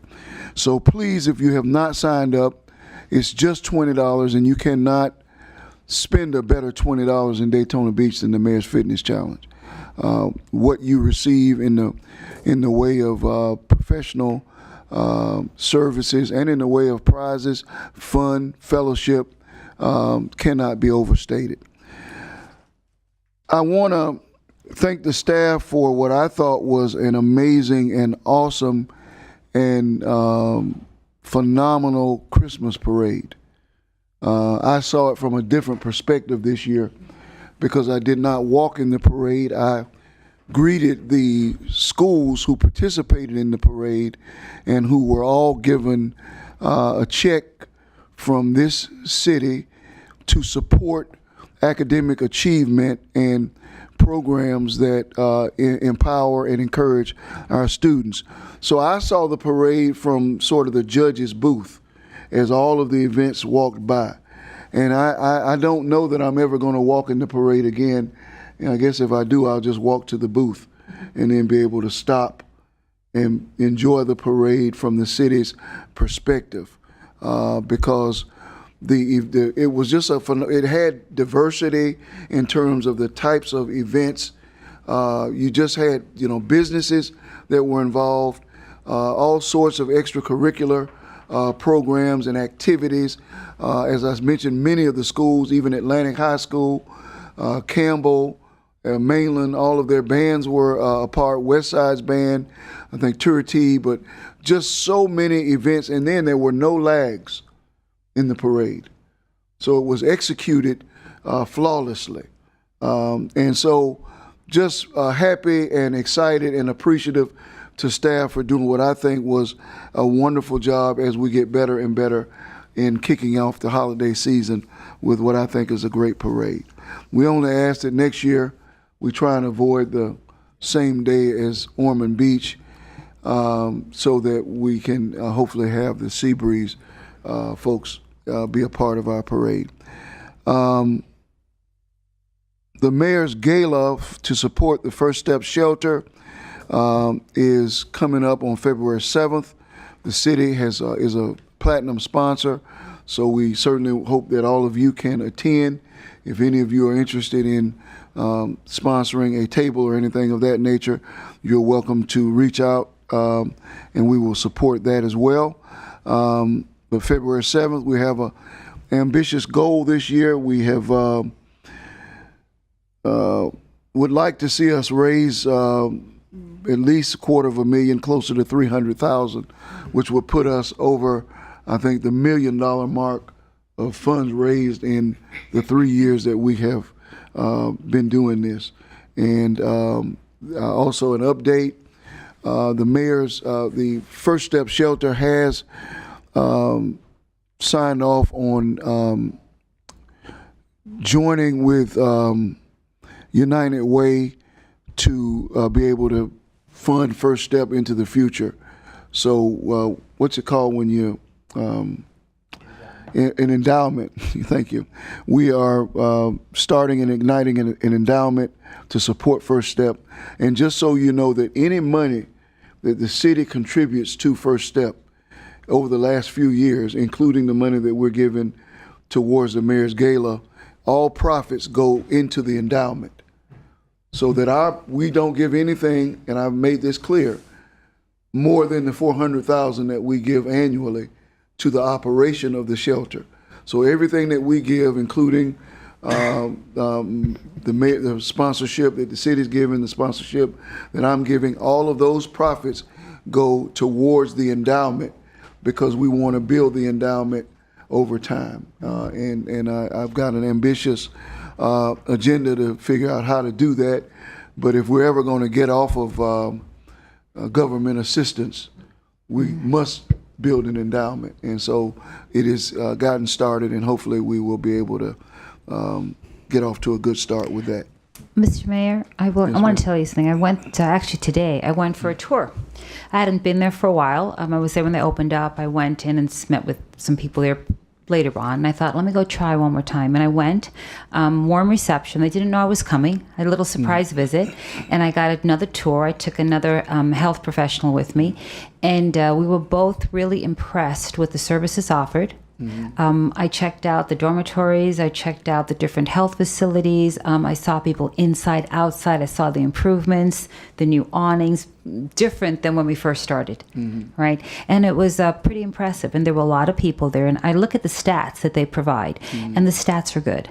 [SPEAKER 1] So please, if you have not signed up, it's just $20, and you cannot spend a better $20 in Daytona Beach than the Mayor's Fitness Challenge. What you receive in the way of professional services and in the way of prizes, fun, fellowship, cannot be overstated. I want to thank the staff for what I thought was an amazing and awesome and phenomenal Christmas parade. I saw it from a different perspective this year because I did not walk in the parade. I greeted the schools who participated in the parade and who were all given a check from this city to support academic achievement and programs that empower and encourage our students. So I saw the parade from sort of the judge's booth as all of the events walked by. And I don't know that I'm ever going to walk in the parade again. And I guess if I do, I'll just walk to the booth and then be able to stop and enjoy the parade from the city's perspective, because it was just it had diversity in terms of the types of events. You just had businesses that were involved, all sorts of extracurricular programs and activities. As I mentioned, many of the schools, even Atlantic High School, Campbell, Mainland, all of their bands were a part. West Side's band, I think Turity, but just so many events. And then there were no lags in the parade. So it was executed flawlessly. And so just happy and excited and appreciative to staff for doing what I think was a wonderful job as we get better and better in kicking off the holiday season with what I think is a great parade. We only ask that next year we try and avoid the same day as Ormond Beach, so that we can hopefully have the Seabreeze folks be a part of our parade. The Mayor's Gala to support the First Step Shelter is coming up on February 7th. The city is a platinum sponsor, so we certainly hope that all of you can attend. If any of you are interested in sponsoring a table or anything of that nature, you're welcome to reach out, and we will support that as well. But February 7th, we have an ambitious goal this year. We have would like to see us raise at least $250,000, closer to $300,000, which would put us over, I think, the $1 million mark of funds raised in the 3 years that we have been doing this. And also an update, the First Step Shelter has signed off on joining with United Way to be able to fund First Step into the future. So what's it called when you an endowment? Thank you. We are starting and igniting an endowment to support First Step. And just so you know, that any money that the city contributes to First Step over the last few years, including the money that we're giving towards the Mayor's Gala, all profits go into the endowment. So that we don't give anything, and I've made this clear, more than the $400,000 that we give annually to the operation of the shelter. So everything that we give, including the sponsorship that the city's giving, the sponsorship that I'm giving, all of those profits go towards the endowment because we want to build the endowment over time. I've got an ambitious agenda to figure out how to do that. But if we're ever going to get off of government assistance, we must build an endowment. And so it has gotten started, and hopefully we will be able to get off to a good start with that.
[SPEAKER 6] Mr. Mayor, I want to tell you something. I went actually today. I went for a tour. I hadn't been there for a while. I was there when they opened up. I went in and met with some people there later on, and I thought, let me go try one more time. And I went, warm reception. They didn't know I was coming. I had a little surprise visit, and I got another tour. I took another health professional with me, and we were both really impressed with the services offered. I checked out the dormitories. I checked out the different health facilities. I saw people inside, outside. I saw the improvements, the new awnings, different than when we first started, right? And it was pretty impressive. And there were a lot of people there. And I look at the stats that they provide, and the stats are good.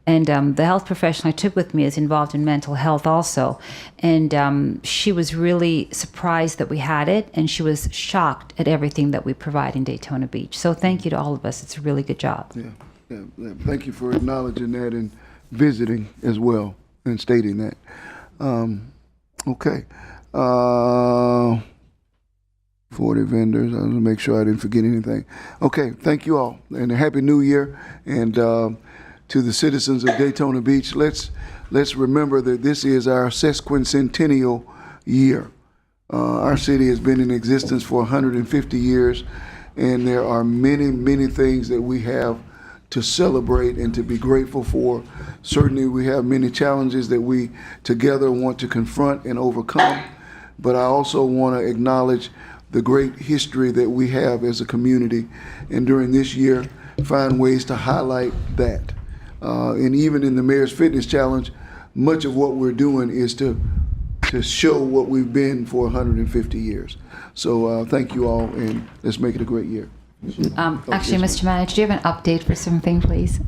[SPEAKER 6] And the health professional I took with me is involved in mental health also. And she was really surprised that we had it, and she was shocked at everything that we provide in Daytona Beach. So thank you to all of us. It's a really good job.
[SPEAKER 1] Yeah. Thank you for acknowledging that and visiting as well and stating that. Okay. 40 vendors. I want to make sure I didn't forget anything. Okay. Thank you all, and a happy New Year. And to the citizens of Daytona Beach, let's remember that this is our sesquicentennial year. Our city has been in existence for 150 years, and there are many, many things that we have to celebrate and to be grateful for. Certainly, we have many challenges that we together want to confront and overcome, but I also want to acknowledge the great history that we have as a community, and during this year, find ways to highlight that. And even in the Mayor's Fitness Challenge, much of what we're doing is to show what we've been for 150 years. So thank you all, and let's make it a great year.
[SPEAKER 6] Actually, Mr. Manager, do you have an update for something, please?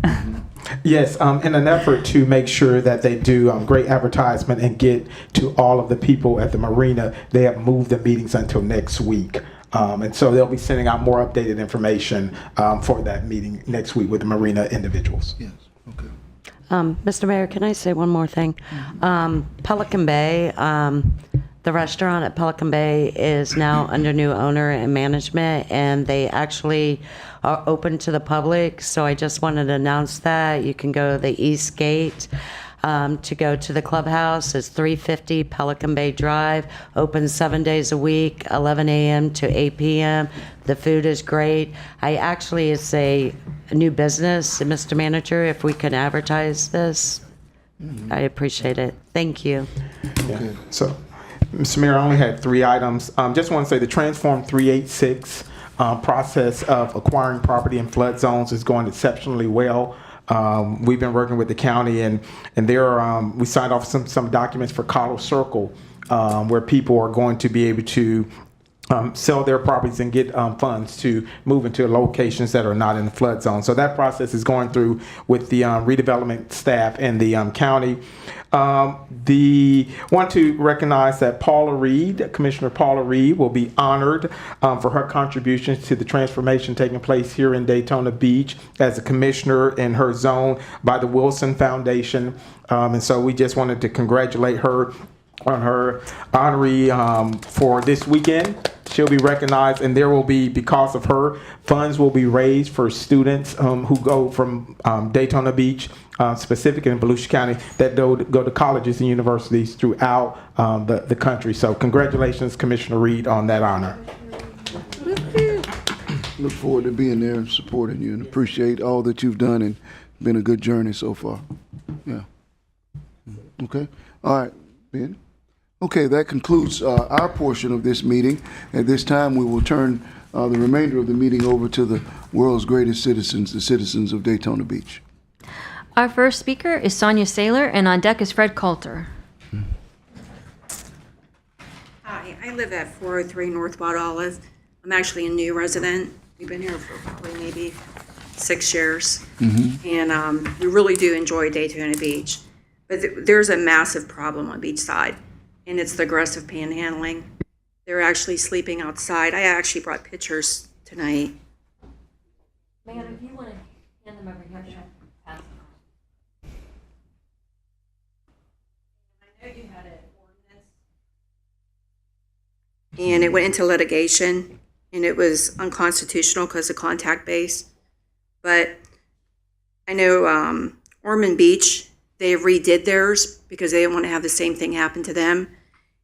[SPEAKER 4] Yes, in an effort to make sure that they do great advertisement and get to all of the people at the marina, they have moved the meetings until next week. And so they'll be sending out more updated information for that meeting next week with the marina individuals.
[SPEAKER 1] Yes, okay.
[SPEAKER 9] Mr. Mayor, can I say one more thing? Pelican Bay, the restaurant at Pelican Bay is now under new owner and management, and they actually are open to the public. So I just wanted to announce that. You can go to the East Gate to go to the clubhouse. It's 350 Pelican Bay Drive, open 7 days a week, 11 a.m. to 8 p.m. The food is great. It's a new business, Mr. Manager, if we can advertise this, I appreciate it. Thank you.
[SPEAKER 4] Yeah. So, Mr. Mayor, I only had 3 items. Just want to say the Transform 386 process of acquiring property in flood zones is going exceptionally well. We've been working with the county, and there we signed off some documents for Cottle Circle, where people are going to be able to sell their properties and get funds to move into locations that are not in the flood zone. So that process is going through with the redevelopment staff and the county. Want to recognize that Commissioner Paula Reed will be honored for her contributions to the transformation taking place here in Daytona Beach as a commissioner in her zone by the Wilson Foundation. And so we just wanted to congratulate her on her honoree for this weekend. She'll be recognized, and there will be, because of her, funds will be raised for students who go from Daytona Beach, specifically in Volusia County, that go to colleges and universities throughout the country. So congratulations, Commissioner Reed, on that honor.
[SPEAKER 1] Look forward to being there and supporting you, and appreciate all that you've done, and been a good journey so far. Yeah. Okay. All right, Ben. Okay, that concludes our portion of this meeting. At this time, we will turn the remainder of the meeting over to the world's greatest citizens, the citizens of Daytona Beach.
[SPEAKER 2] Our first speaker is Sonia Saylor, and on deck is Fred Coulter.
[SPEAKER 13] Hi, I live at 403 North Wild Olive. I'm actually a new resident. We've been here for probably maybe 6 years. And we really do enjoy Daytona Beach. But there's a massive problem on beachside, and it's the aggressive panhandling. They're actually sleeping outside. I actually brought pictures tonight.
[SPEAKER 2] Man, if you want to hand them over here, pass them on. I know you had an ordinance.
[SPEAKER 13] And it went into litigation, and it was unconstitutional because of contact base. But I know Ormond Beach, they redid theirs because they didn't want to have the same thing happen to them.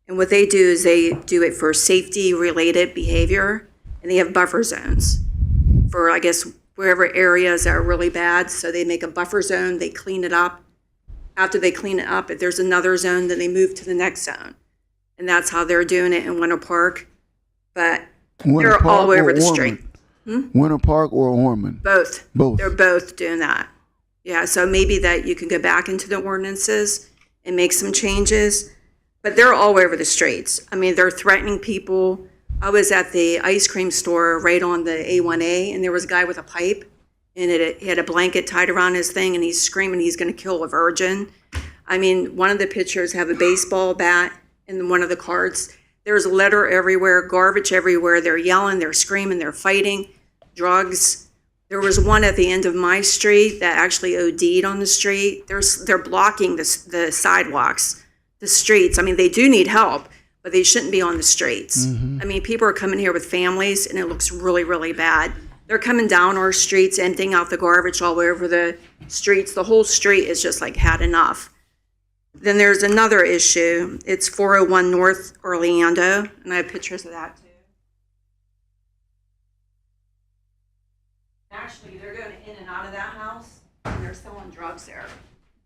[SPEAKER 13] And what they do is they do it for safety-related behavior, and they have buffer zones for, I guess, wherever areas are really bad. So they make a buffer zone, they clean it up. After they clean it up, if there's another zone, then they move to the next zone. And that's how they're doing it in Winter Park. But they're all over the street.
[SPEAKER 1] Winter Park or Ormond?
[SPEAKER 13] Both.
[SPEAKER 1] Both.
[SPEAKER 13] They're both doing that. Yeah, so maybe that you can go back into the ordinances and make some changes. But they're all over the streets. I mean, they're threatening people. I was at the ice cream store right on the A1A, and there was a guy with a pipe, and he had a blanket tied around his thing, and he's screaming he's going to kill a virgin. I mean, one of the pictures have a baseball bat in one of the cards. There's litter everywhere, garbage everywhere. They're yelling, they're screaming, they're fighting, drugs. There was one at the end of my street that actually OD'd on the street. They're blocking the sidewalks, the streets. I mean, they do need help, but they shouldn't be on the streets. I mean, people are coming here with families, and it looks really, really bad. They're coming down our streets, emptying out the garbage all over the streets. The whole street is just like had enough. Then there's another issue. It's 401 North Orlando, and I have pictures of that too. Actually, they're going in and out of that house, and they're selling drugs there.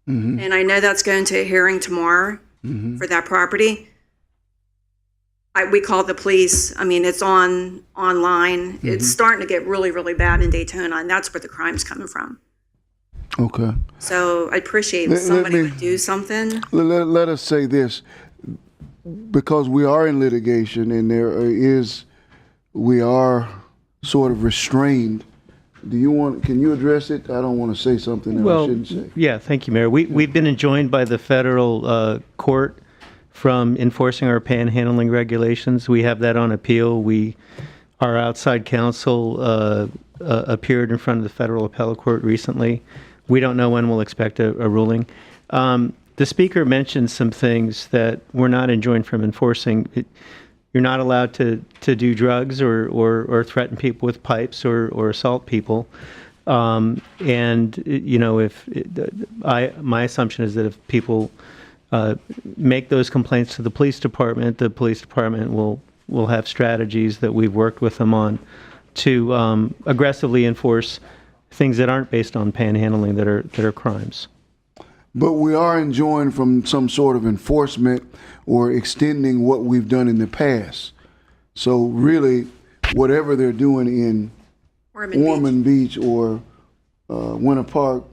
[SPEAKER 13] And I know that's going to a hearing tomorrow for that property. We called the police. I mean, it's online. It's starting to get really, really bad in Daytona, and that's where the crime's coming from.
[SPEAKER 1] Okay.
[SPEAKER 13] So I appreciate if somebody would do something.
[SPEAKER 1] Let us say this, because we are in litigation and we are sort of restrained. Can you address it? I don't want to say something that I shouldn't say.
[SPEAKER 12] Yeah, thank you, Mayor. We've been enjoined by the federal court from enforcing our panhandling regulations. We have that on appeal. Our outside counsel appeared in front of the federal appellate court recently. We don't know when we'll expect a ruling. The speaker mentioned some things that we're not enjoined from enforcing. You're not allowed to do drugs or threaten people with pipes or assault people. And you know, my assumption is that if people make those complaints to the police department will have strategies that we've worked with them on to aggressively enforce things that aren't based on panhandling that are crimes.
[SPEAKER 1] But we are enjoined from some sort of enforcement or extending what we've done in the past. So really, whatever they're doing in Ormond Beach or Winter Park,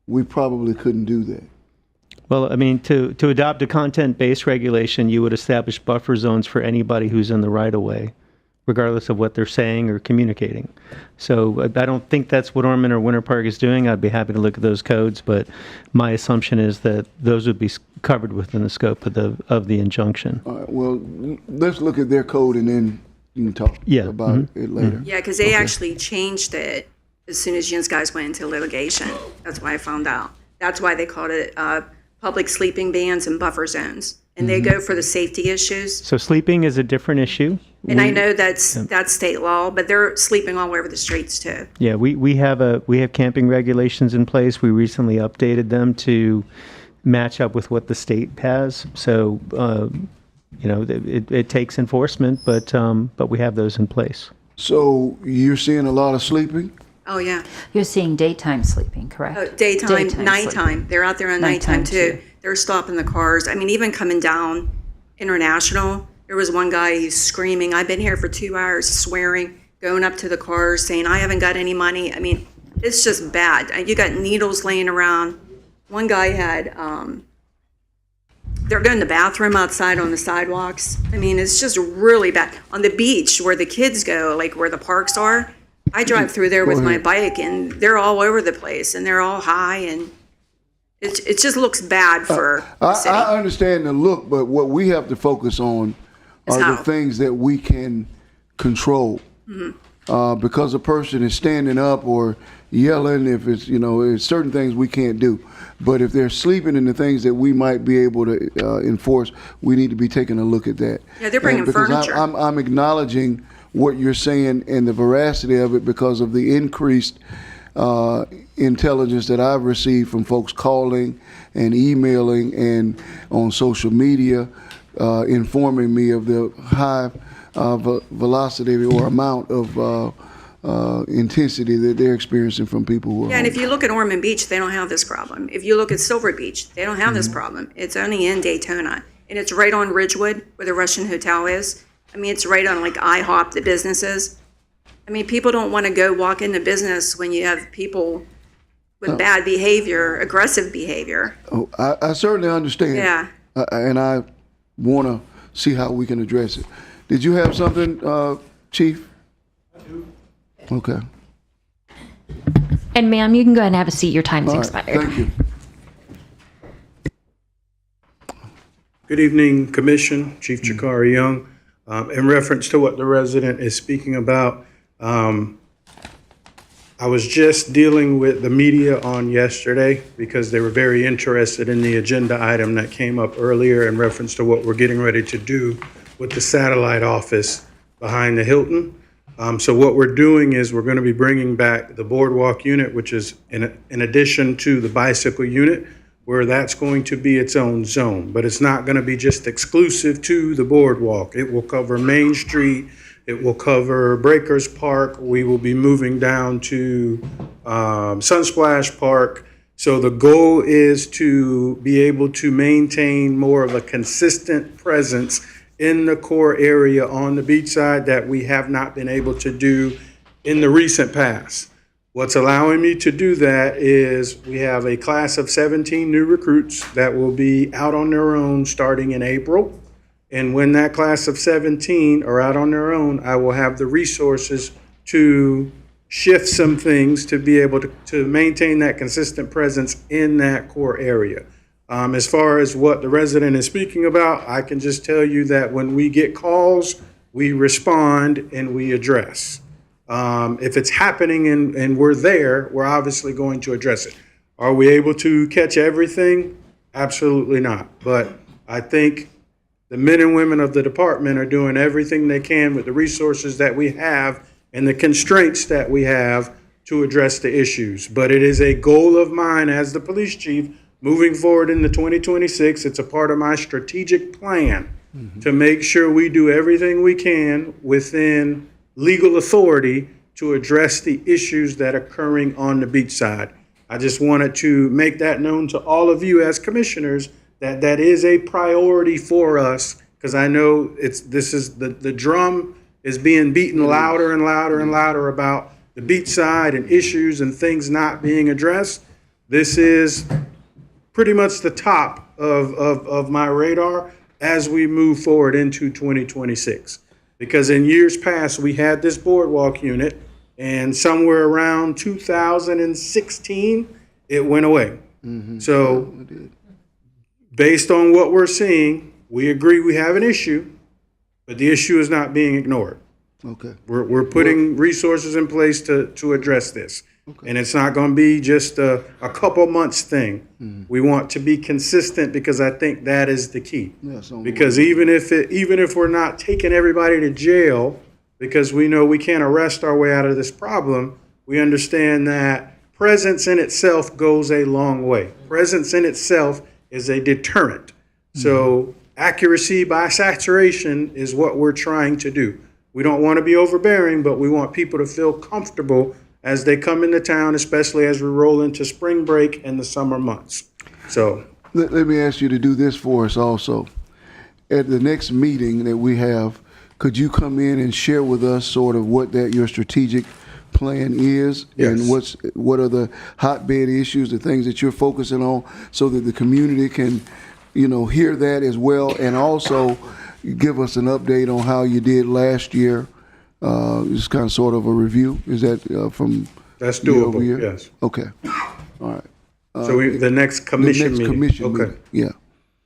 [SPEAKER 1] we probably couldn't do that.
[SPEAKER 12] Well, I mean, to adopt a content-based regulation, you would establish buffer zones for anybody who's in the right-of-way, regardless of what they're saying or communicating. So I don't think that's what Ormond or Winter Park is doing. I'd be happy to look at those codes, but my assumption is that those would be covered within the scope of the injunction.
[SPEAKER 1] All right, well, let's look at their code and then you can talk about it later.
[SPEAKER 13] Yeah, because they actually changed it as soon as you guys went into litigation. That's why I found out. That's why they called it public sleeping bans and buffer zones. And they go for the safety issues.
[SPEAKER 12] So sleeping is a different issue.
[SPEAKER 13] And I know that's state law, but they're sleeping all over the streets too.
[SPEAKER 12] Yeah, we have camping regulations in place. We recently updated them to match up with what the state has. So you know, it takes enforcement, but we have those in place.
[SPEAKER 1] So you're seeing a lot of sleeping?
[SPEAKER 13] Oh, yeah.
[SPEAKER 14] You're seeing daytime sleeping, correct?
[SPEAKER 13] Daytime, nighttime.
[SPEAKER 14] sleeping.
[SPEAKER 13] They're out there on nighttime too. They're stopping the cars. I mean, even coming down International, there was one guy, he's screaming, I've been here for 2 hours, swearing, going up to the cars, saying, I haven't got any money. I mean, it's just bad. You got needles laying around. One guy had, they're going to the bathroom outside on the sidewalks. I mean, it's just really bad. On the beach where the kids go, like where the parks are, I drive through there with my bike, and they're all over the place, and they're all high, and it just looks bad for the city.
[SPEAKER 1] I understand the look, but what we have to focus on are the things that we can control. because a person is standing up or yelling, if it's, it's certain things we can't do. But if they're sleeping in the things that we might be able to enforce, we need to be taking a look at that.
[SPEAKER 13] Yeah, they're bringing
[SPEAKER 1] because
[SPEAKER 13] furniture.
[SPEAKER 1] I'm acknowledging what you're saying and the veracity of it because of the increased intelligence that I've received from folks calling and emailing and on social media, informing me of the high velocity or amount of intensity that they're experiencing from people who are
[SPEAKER 13] Yeah, and if
[SPEAKER 1] homeless.
[SPEAKER 13] you look at Ormond Beach, they don't have this problem. If you look at Silver Beach, they don't have this problem. It's only in Daytona. And it's right on Ridgewood, where the Russian Hotel is. I mean, it's right on like IHOP, the businesses. I mean, people don't want to go walk into business when you have people with bad behavior, aggressive behavior.
[SPEAKER 1] Oh, I certainly understand.
[SPEAKER 13] Yeah.
[SPEAKER 1] And I want to see how we can address it. Did you have something, Chief? I do. Okay.
[SPEAKER 2] And ma'am, you can go ahead and have a seat. Your time's
[SPEAKER 1] All right.
[SPEAKER 2] expired.
[SPEAKER 1] Thank you.
[SPEAKER 15] Good evening, Commission, Chief Chikari Young. In reference to what the resident is speaking about, I was just dealing with the media on yesterday because they were very interested in the agenda item that came up earlier in reference to what we're getting ready to do with the satellite office behind the Hilton. So what we're doing is we're going to be bringing back the boardwalk unit, which is in addition to the bicycle unit, where that's going to be its own zone. But it's not going to be just exclusive to the boardwalk. It will cover Main Street. It will cover Breakers Park. We will be moving down to Sunsplash Park. So the goal is to be able to maintain more of a consistent presence in the core area on the beach side that we have not been able to do in the recent past. What's allowing me to do that is we have a class of 17 new recruits that will be out on their own starting in April. And when that class of 17 are out on their own, I will have the resources to shift some things to be able to maintain that consistent presence in that core area. As far as what the resident is speaking about, I can just tell you that when we get calls, we respond and we address. If it's happening and we're there, we're obviously going to address it. Are we able to catch everything? Absolutely not. But I think the men and women of the department are doing everything they can with the resources that we have and the constraints that we have to address the issues. But it is a goal of mine as the police chief moving forward into 2026. It's a part of my strategic plan to make sure we do everything we can within legal authority to address the issues that are occurring on the beach side. I just wanted to make that known to all of you as commissioners that that is a priority for us, because I know the drum is being beaten louder and louder and louder about the beach side and issues and things not being addressed. This is pretty much the top of my radar as we move forward into 2026. Because in years past, we had this boardwalk unit, and somewhere around 2016, it went away. So based on what we're seeing, we agree we have an issue, but the issue is not being ignored.
[SPEAKER 1] Okay.
[SPEAKER 15] We're putting resources in place to address this. Okay. And it's not going to be just a couple months thing. We want to be consistent, because I think that is the key. Because even if we're not taking everybody to jail, because we know we can't arrest our way out of this problem, we understand that presence in itself goes a long way. Presence in itself is a deterrent. So accuracy by saturation is what we're trying to do. We don't want to be overbearing, but we want people to feel comfortable as they come into town, especially as we roll into spring break and the summer months. So
[SPEAKER 1] let me ask you to do this for us also. At the next meeting that we have, could you come in and share with us sort of what your strategic plan is?
[SPEAKER 15] Yes.
[SPEAKER 1] And what are the hotbed issues, the things that you're focusing on, so that the community can, hear that as well, and also give us an update on how you did last year. Just kind of sort of a review. Is that from
[SPEAKER 15] that's
[SPEAKER 1] year over
[SPEAKER 15] doable.
[SPEAKER 1] year?
[SPEAKER 15] Yes.
[SPEAKER 1] Okay. All right.
[SPEAKER 15] So the next commission
[SPEAKER 1] the next
[SPEAKER 15] meeting.
[SPEAKER 1] commission
[SPEAKER 15] Okay.
[SPEAKER 1] meeting.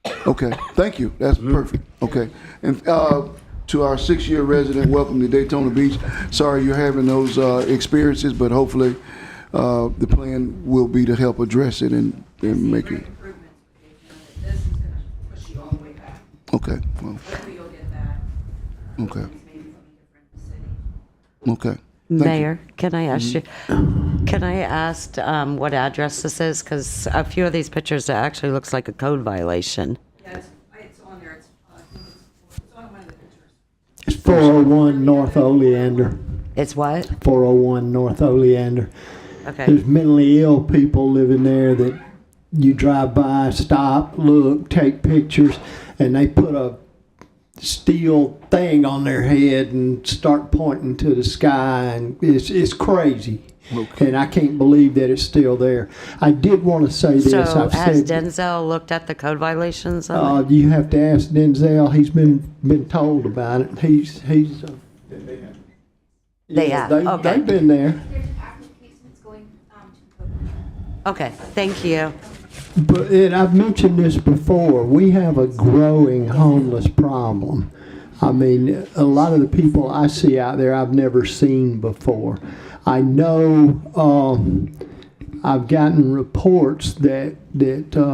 [SPEAKER 1] Yeah. Okay. Thank you. That's perfect. Okay. And to our 6-year resident, welcome to Daytona Beach. Sorry you're having those experiences, but hopefully the plan will be to help address it and make it.
[SPEAKER 13] This is gonna push you all the way back.
[SPEAKER 1] Okay. Well,
[SPEAKER 13] Hopefully you'll get that.
[SPEAKER 1] okay.
[SPEAKER 13] Maybe something different in the city.
[SPEAKER 1] Okay. Thank you.
[SPEAKER 9] Mayor, can I ask you, can I ask what address this is? Because a few of these pictures, it actually looks like a code violation.
[SPEAKER 13] Yeah, it's on there. I think it's on one of the pictures.
[SPEAKER 11] It's 401 North Oleander.
[SPEAKER 9] It's what?
[SPEAKER 11] 401 North Oleander.
[SPEAKER 9] Okay.
[SPEAKER 11] There's mentally ill people living there that you drive by, stop, look, take pictures, and they put a steel thing on their head and start pointing to the sky, and it's crazy. Okay. And I can't believe that it's still there. I did want to say this.
[SPEAKER 9] So
[SPEAKER 11] I've
[SPEAKER 9] has
[SPEAKER 11] said,
[SPEAKER 9] Denzel looked at the code violations? on it?
[SPEAKER 11] you have to ask Denzel. He's been told about it. He's
[SPEAKER 9] They have, okay.
[SPEAKER 11] They've been there.
[SPEAKER 9] Okay, thank you.
[SPEAKER 11] But I've mentioned this before. We have a growing homeless problem. I mean, a lot of the people I see out there I've never seen before. I know I've gotten reports that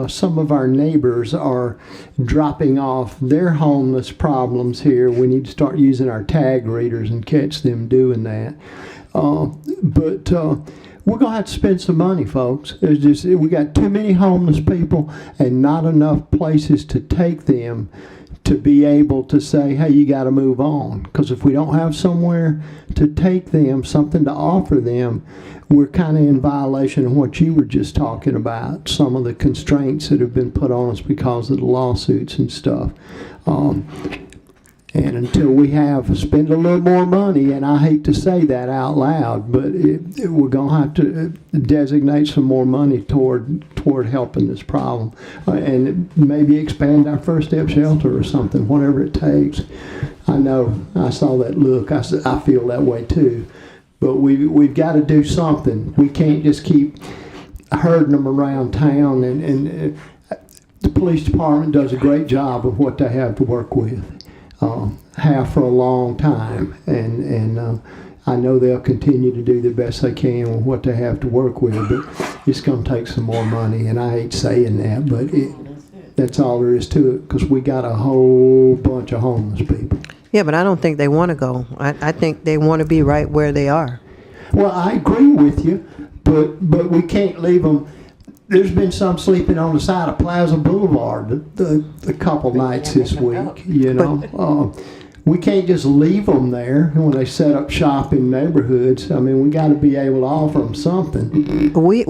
[SPEAKER 11] some of our neighbors are dropping off their homeless problems here. We need to start using our tag readers and catch them doing that. But we're going to have to spend some money, folks. We got too many homeless people and not enough places to take them to be able to say, hey, you got to move on. Because if we don't have somewhere to take them, something to offer them, we're kind of in violation of what you were just talking about, some of the constraints that have been put on us because of the lawsuits and stuff. And until we spend a little more money, and I hate to say that out loud, but we're going to have to designate some more money toward helping this problem. And maybe expand our first step shelter or something, whatever it takes. I know, I saw that look. I feel that way too. But we've got to do something. We can't just keep herding them around town. And the police department does a great job of what they have to work with. Have for a long time, and I know they'll continue to do the best they can with what they have to work with, but it's going to take some more money, and I hate saying that, but that's all there is to it, because we got a whole bunch of homeless people.
[SPEAKER 10] Yeah, but I don't think they want to go. I think they want to be right where they are.
[SPEAKER 11] Well, I agree with you, but we can't leave them. There's been some sleeping on the side of Plaza Boulevard a couple nights this week, you know. We can't just leave them there when they set up shop in neighborhoods. I mean, we got to be able to offer them something.
[SPEAKER 10] We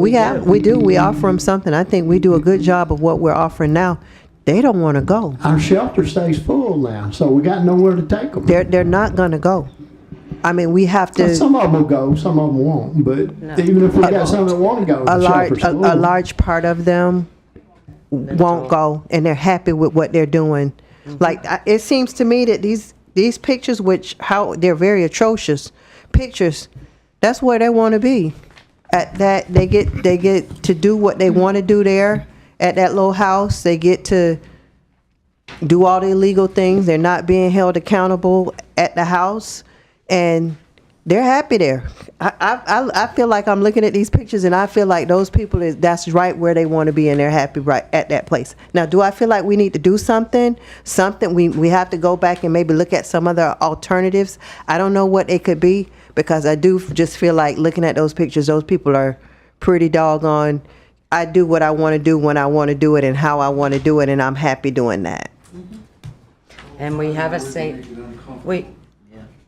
[SPEAKER 10] do. We offer them something. I think we do a good job of what we're offering now. They don't want to go.
[SPEAKER 11] Our shelter stays full now, so we got nowhere to take them.
[SPEAKER 10] They're not going to go. I mean, we have to.
[SPEAKER 11] Some of them will go, some of them won't. But even if we got some that want to go,
[SPEAKER 10] a large part of them won't go, and they're happy with what they're doing. Mm-hmm. Like it seems to me that these pictures, how they're very atrocious pictures, that's where they want to be. At that, they get to do what they want to do there at that little house. They get to do all the illegal things. They're not being held accountable at the house. And they're happy there. I feel like I'm looking at these pictures and I feel like those people, that's right where they want to be and they're happy right at that place. Now, do I feel like we need to do something? We have to go back and maybe look at some other alternatives. I don't know what it could be, because I do just feel like looking at those pictures, those people are pretty doggone. I do what I want to do when I want to do it and how I want to do it, and I'm happy doing that.
[SPEAKER 9] And we have a safe,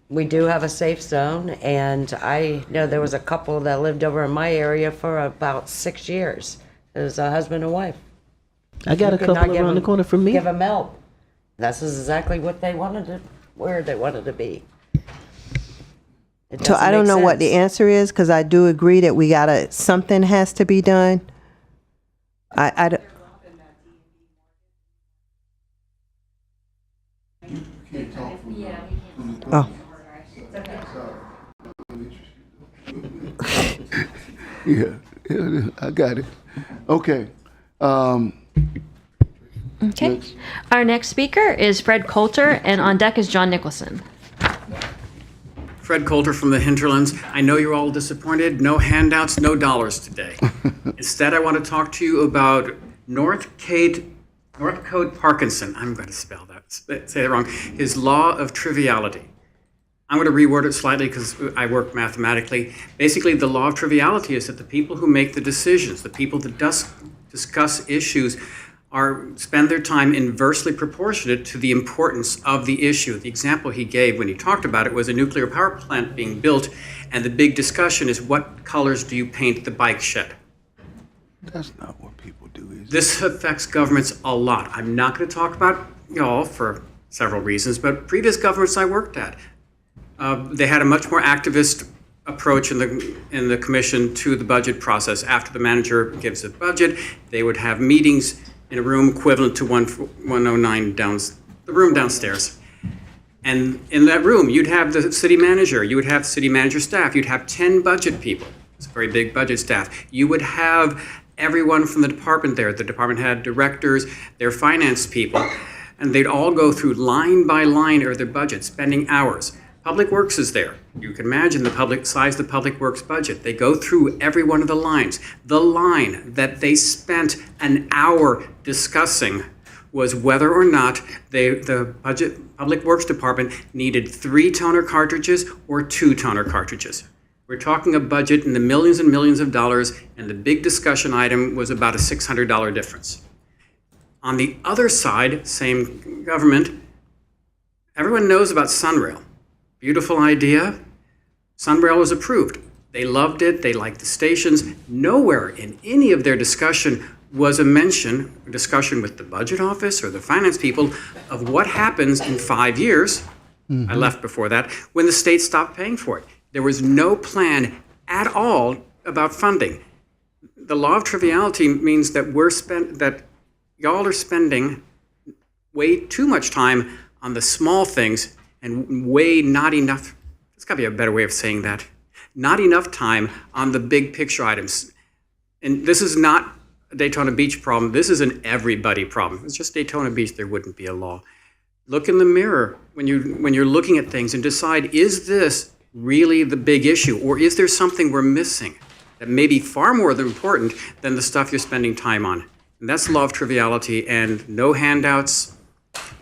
[SPEAKER 9] we do have a safe zone, and I know there was a couple that lived over in my area for about 6 years. It was a husband and wife.
[SPEAKER 3] I got a couple around the corner from me.
[SPEAKER 9] Give them help. That's exactly what they wanted where they wanted to be.
[SPEAKER 10] So I don't know what the answer is, because I do agree that something has to be done. Oh.
[SPEAKER 1] Yeah, I got it. Okay.
[SPEAKER 2] Okay.
[SPEAKER 1] Next.
[SPEAKER 2] Our next speaker is Fred Coulter, and on deck is John Nicholson.
[SPEAKER 16] Fred Coulter from the Hinterlands. I know you're all disappointed. No handouts, no dollars today. Instead, I want to talk to you about Northcote Parkinson. I'm going to spell that, say it wrong. His law of triviality. I'm going to reword it slightly because I work mathematically. Basically, the law of triviality is that the people who make the decisions, the people that discuss issues, spend their time inversely proportionate to the importance of the issue. The example he gave when he talked about it was a nuclear power plant being built, and the big discussion is what colors do you paint the bike shed?
[SPEAKER 1] That's not what people do, is it?
[SPEAKER 16] This affects governments a lot. I'm not going to talk about y'all for several reasons, but previous governments I worked at, they had a much more activist approach in the commission to the budget process. After the manager gives a budget, they would have meetings in a room equivalent to 109 the room downstairs. And in that room, you'd have the city manager, you would have city manager staff, you'd have 10 budget people. It's a very big budget staff. You would have everyone from the department there. The department had directors, their finance people, and they'd all go through line by line of their budget, spending hours. Public Works is there. You can imagine the size of the Public Works budget. They go through every one of the lines. The line that they spent an hour discussing was whether or not the Public Works Department needed 3 toner cartridges or 2 toner cartridges. We're talking a budget in the millions and millions of dollars, and the big discussion item was about a $600 difference. On the other side, same government, everyone knows about Sunrail. Beautiful idea. Sunrail was approved. They loved it. They liked the stations. Nowhere in any of their discussion was a discussion with the budget office or the finance people of what happens in 5 years. I left before that, when the state stopped paying for it. There was no plan at all about funding. The law of triviality means that that y'all are spending way too much time on the small things and way not enough, there's got to be a better way of saying that, not enough time on the big picture items. And this is not a Daytona Beach problem. This is an everybody problem. If it's just Daytona Beach, there wouldn't be a law. Look in the mirror when you're looking at things and decide, is this really the big issue, or is there something we're missing that may be far more important than the stuff you're spending time on? And that's the law of triviality, and no handouts,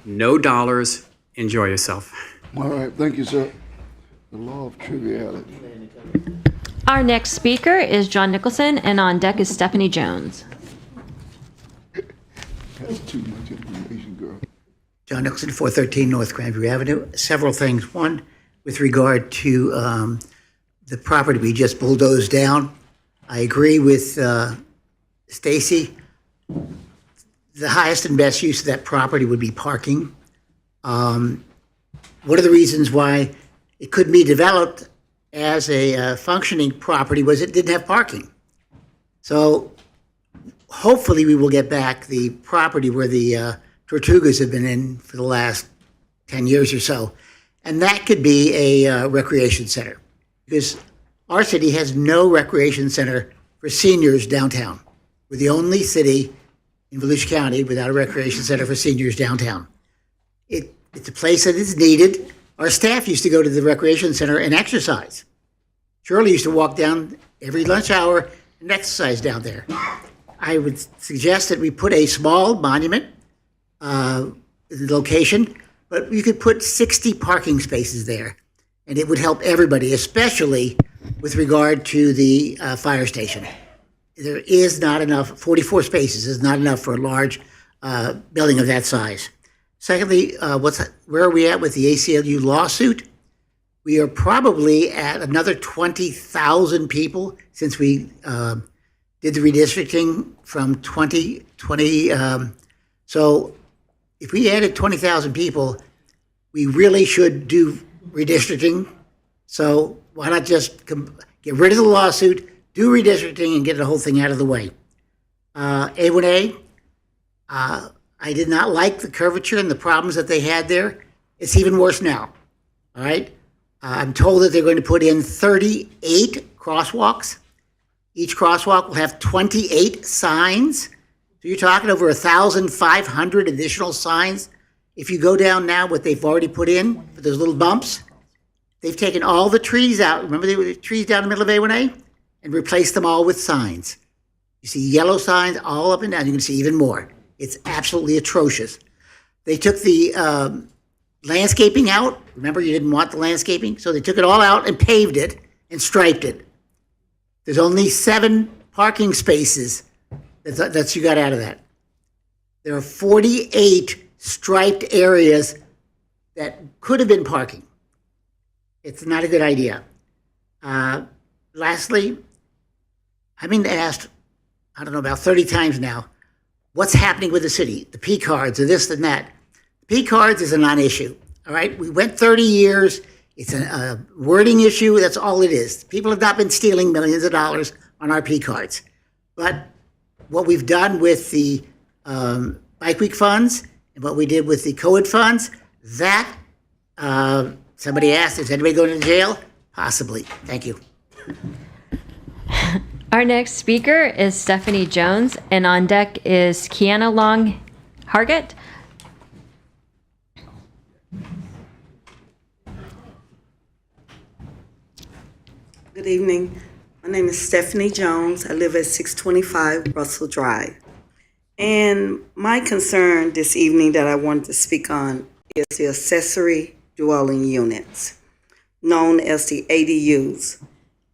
[SPEAKER 16] no dollars. Enjoy yourself.
[SPEAKER 1] All right, thank you, sir. The law of triviality.
[SPEAKER 2] Our next speaker is John Nicholson, and on deck is Stephanie Jones.
[SPEAKER 1] That's too much information, girl.
[SPEAKER 7] John Nicholson, 413 North Grandview Avenue. Several things. One, with regard to the property we just bulldozed down, I agree with Stacy. The highest and best use of that property would be parking. One of the reasons why it couldn't be developed as a functioning property was it didn't have parking. So hopefully we will get back the property where the Tortugas have been in for the last 10 years or so. And that could be a recreation center, because our city has no recreation center for seniors downtown. We're the only city in Volusia County without a recreation center for seniors downtown. It's a place that is needed. Our staff used to go to the recreation center and exercise. Shirley used to walk down every lunch hour and exercise down there. I would suggest that we put a small monument location, but you could put 60 parking spaces there, and it would help everybody, especially with regard to the fire station. There is not enough, 44 spaces is not enough for a large building of that size. Secondly, where are we at with the ACLU lawsuit? We are probably at another 20,000 people since we did the redistricting from 2020. So if we added 20,000 people, we really should do redistricting. So why not just get rid of the lawsuit, do redistricting, and get the whole thing out of the way? A1A, I did not like the curvature and the problems that they had there. It's even worse now, all right? I'm told that they're going to put in 38 crosswalks. Each crosswalk will have 28 signs So you're talking over 1,500 additional signs. If you go down now, what they've already put in for those little bumps, they've taken all the trees out. Remember the trees down the middle of A1A? And replaced them all with signs. You see yellow signs all up and down. You can see even more. It's absolutely atrocious. They took the landscaping out. Remember, you didn't want the landscaping? So they took it all out and paved it and striped it. There's only 7 parking spaces that you got out of that. There are 48 striped areas that could have been parking. It's not a good idea. Lastly, I've been asked, I don't know, about 30 times now, what's happening with the city? The P cards or this and that. P cards is a non-issue, all right? We went 30 years. It's a wording issue. That's all it is. People have not been stealing millions of dollars on our P cards. But what we've done with the Bike Week funds and what we did with the COVID funds, that, somebody asked, is anybody going to jail? Possibly. Thank you.
[SPEAKER 2] Our next speaker is Stephanie Jones, and on deck is Kiana Long Hargett.
[SPEAKER 17] Good evening. My name is Stephanie Jones. I live at 625 Russell Drive. And my concern this evening that I wanted to speak on is the accessory dwelling units, known as the ADUs.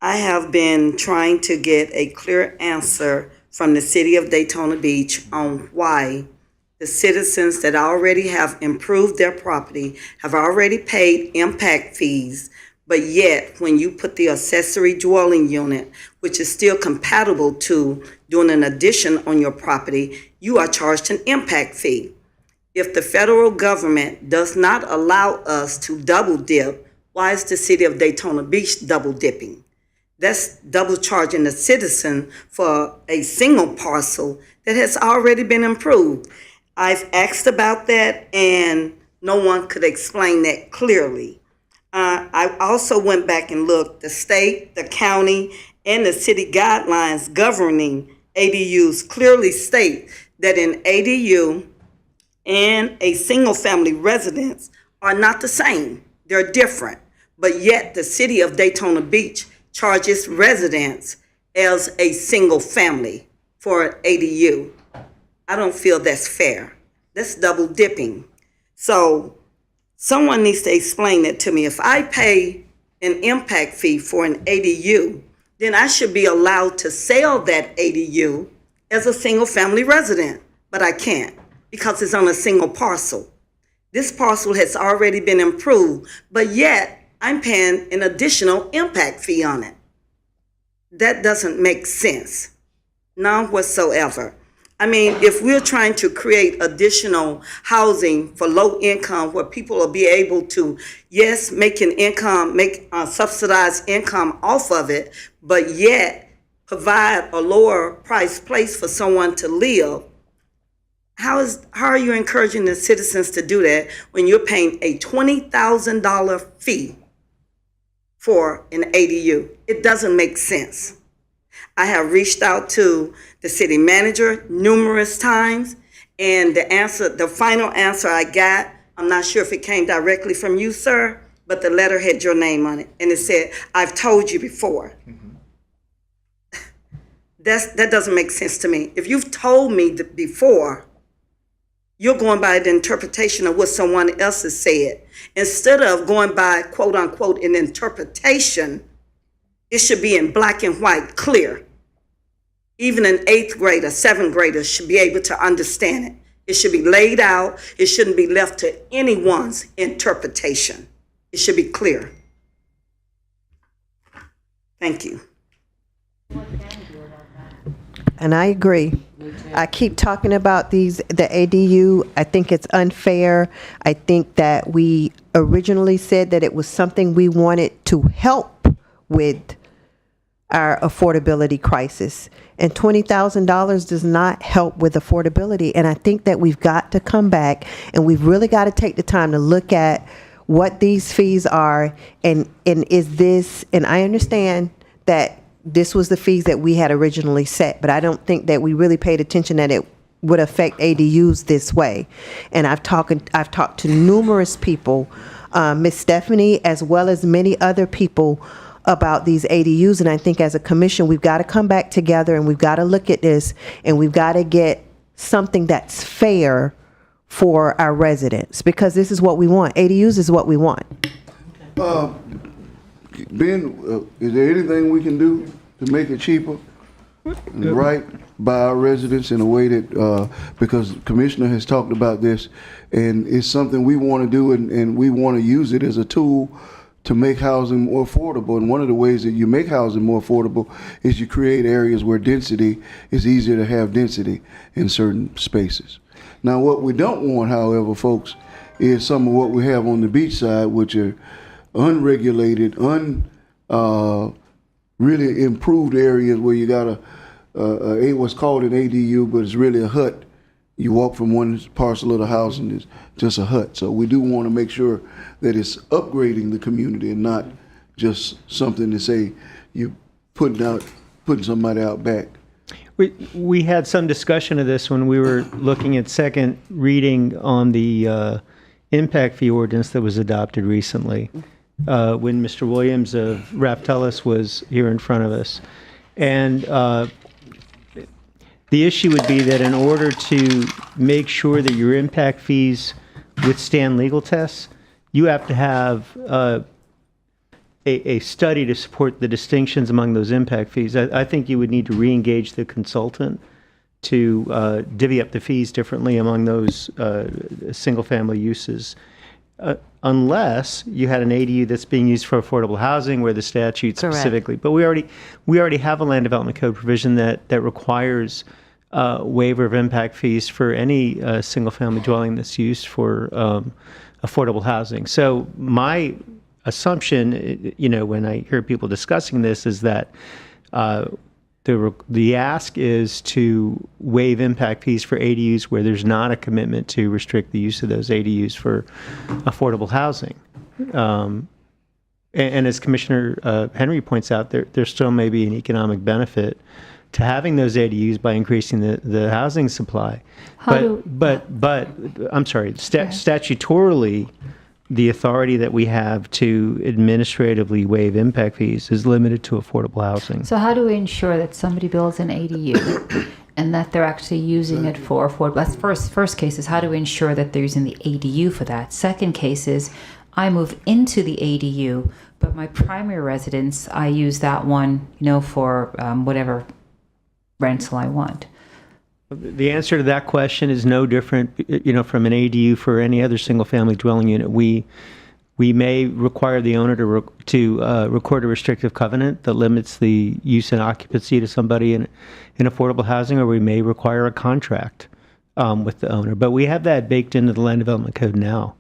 [SPEAKER 17] I have been trying to get a clear answer from the city of Daytona Beach on why the citizens that already have improved their property have already paid impact fees, but yet when you put the accessory dwelling unit, which is still compatible to doing an addition on your property, you are charged an impact fee. If the federal government does not allow us to double dip, why is the city of Daytona Beach double dipping? That's double charging the citizen for a single parcel that has already been improved. I've asked about that and no one could explain that clearly. I also went back and looked. The state, the county, and the city guidelines governing ADUs clearly state that an ADU and a single-family residence are not the same. They're different. But yet the city of Daytona Beach charges residents as a single family for an ADU. I don't feel that's fair. That's double dipping. So someone needs to explain that to me. If I pay an impact fee for an ADU, then I should be allowed to sell that ADU as a single family resident, but I can't because it's on a single parcel. This parcel has already been improved, but yet I'm paying an additional impact fee on it. That doesn't make sense, none whatsoever. I mean, if we're trying to create additional housing for low income where people will be able to, yes, make an income, make subsidized income off of it, but yet provide a lower price place for someone to live, how are you encouraging the citizens to do that when you're paying a $20,000 fee for an ADU? It doesn't make sense. I have reached out to the city manager numerous times, and the final answer I got, I'm not sure if it came directly from you, sir, but the letter had your name on it, and it said, "I've told you before." That doesn't make sense to me. If you've told me before, you're going by the interpretation of what someone else has said. Instead of going by, quote unquote, an interpretation, it should be in black and white, clear. Even an 8th grader, 7th grader should be able to understand it. It should be laid out. It shouldn't be left to anyone's interpretation. It should be clear. Thank you.
[SPEAKER 10] And I agree. I keep talking about the ADU. I think it's unfair. I think that we originally said that it was something we wanted to help with our affordability crisis. And $20,000 does not help with affordability. And I think that we've got to come back and we've really got to take the time to look at what these fees are and is this, and I understand that this was the fees that we had originally set, but I don't think that we really paid attention that would affect ADUs this way. And I've talked to numerous people, Miss Stephanie, as well as many other people about these ADUs. And I think as a commission, we've got to come back together and we've got to look at this and we've got to get something that's fair for our residents, because this is what we want. ADUs is what we want.
[SPEAKER 1] Ben, is there anything we can do to make it cheaper and right by our residents in a way that, because the commissioner has talked about this, and it's something we want to do, and we want to use it as a tool to make housing more affordable. And one of the ways that you make housing more affordable is you create areas where density is easier to have density in certain spaces. Now, what we don't want, however, folks, is some of what we have on the beach side, which are unregulated, really improved areas where you got what's called an ADU, but it's really a hut. You walk from one parcel of the house and it's just a hut. So we do want to make sure that it's upgrading the community and not just something to say you're putting somebody out back.
[SPEAKER 12] We had some discussion of this when we were looking at second reading on the impact fee ordinance that was adopted recently, when Mr. Williams of Raftellus was here in front of us. And the issue would be that in order to make sure that your impact fees withstand legal tests, you have to have a study to support the distinctions among those impact fees. I think you would need to re-engage the consultant to divvy up the fees differently among those single-family uses, unless you had an ADU that's being used for affordable housing where the statute specifically. But we already have a land development code provision that requires waiver of impact fees for any single-family dwelling that's used for affordable housing. So my assumption, when I hear people discussing this, is that the ask is to waive impact fees for ADUs where there's not a commitment to restrict the use of those ADUs for affordable housing. And as Commissioner Henry points out, there still may be an economic benefit to having those ADUs by increasing the housing supply. But I'm sorry, statutorily, the authority that we have to administratively waive impact fees is limited to affordable housing.
[SPEAKER 14] So how do we ensure that somebody builds an ADU and that they're actually using it for affordable? That's first case is how do we ensure that they're using the ADU for that? Second case is I move into the ADU, but my primary residence, I use that one, for whatever rental I want.
[SPEAKER 12] The answer to that question is no different, from an ADU for any other single-family dwelling unit. We may require the owner to record a restrictive covenant that limits the use and occupancy to somebody in affordable housing, or we may require a contract with the owner. But we have that baked into the Land Development Code now.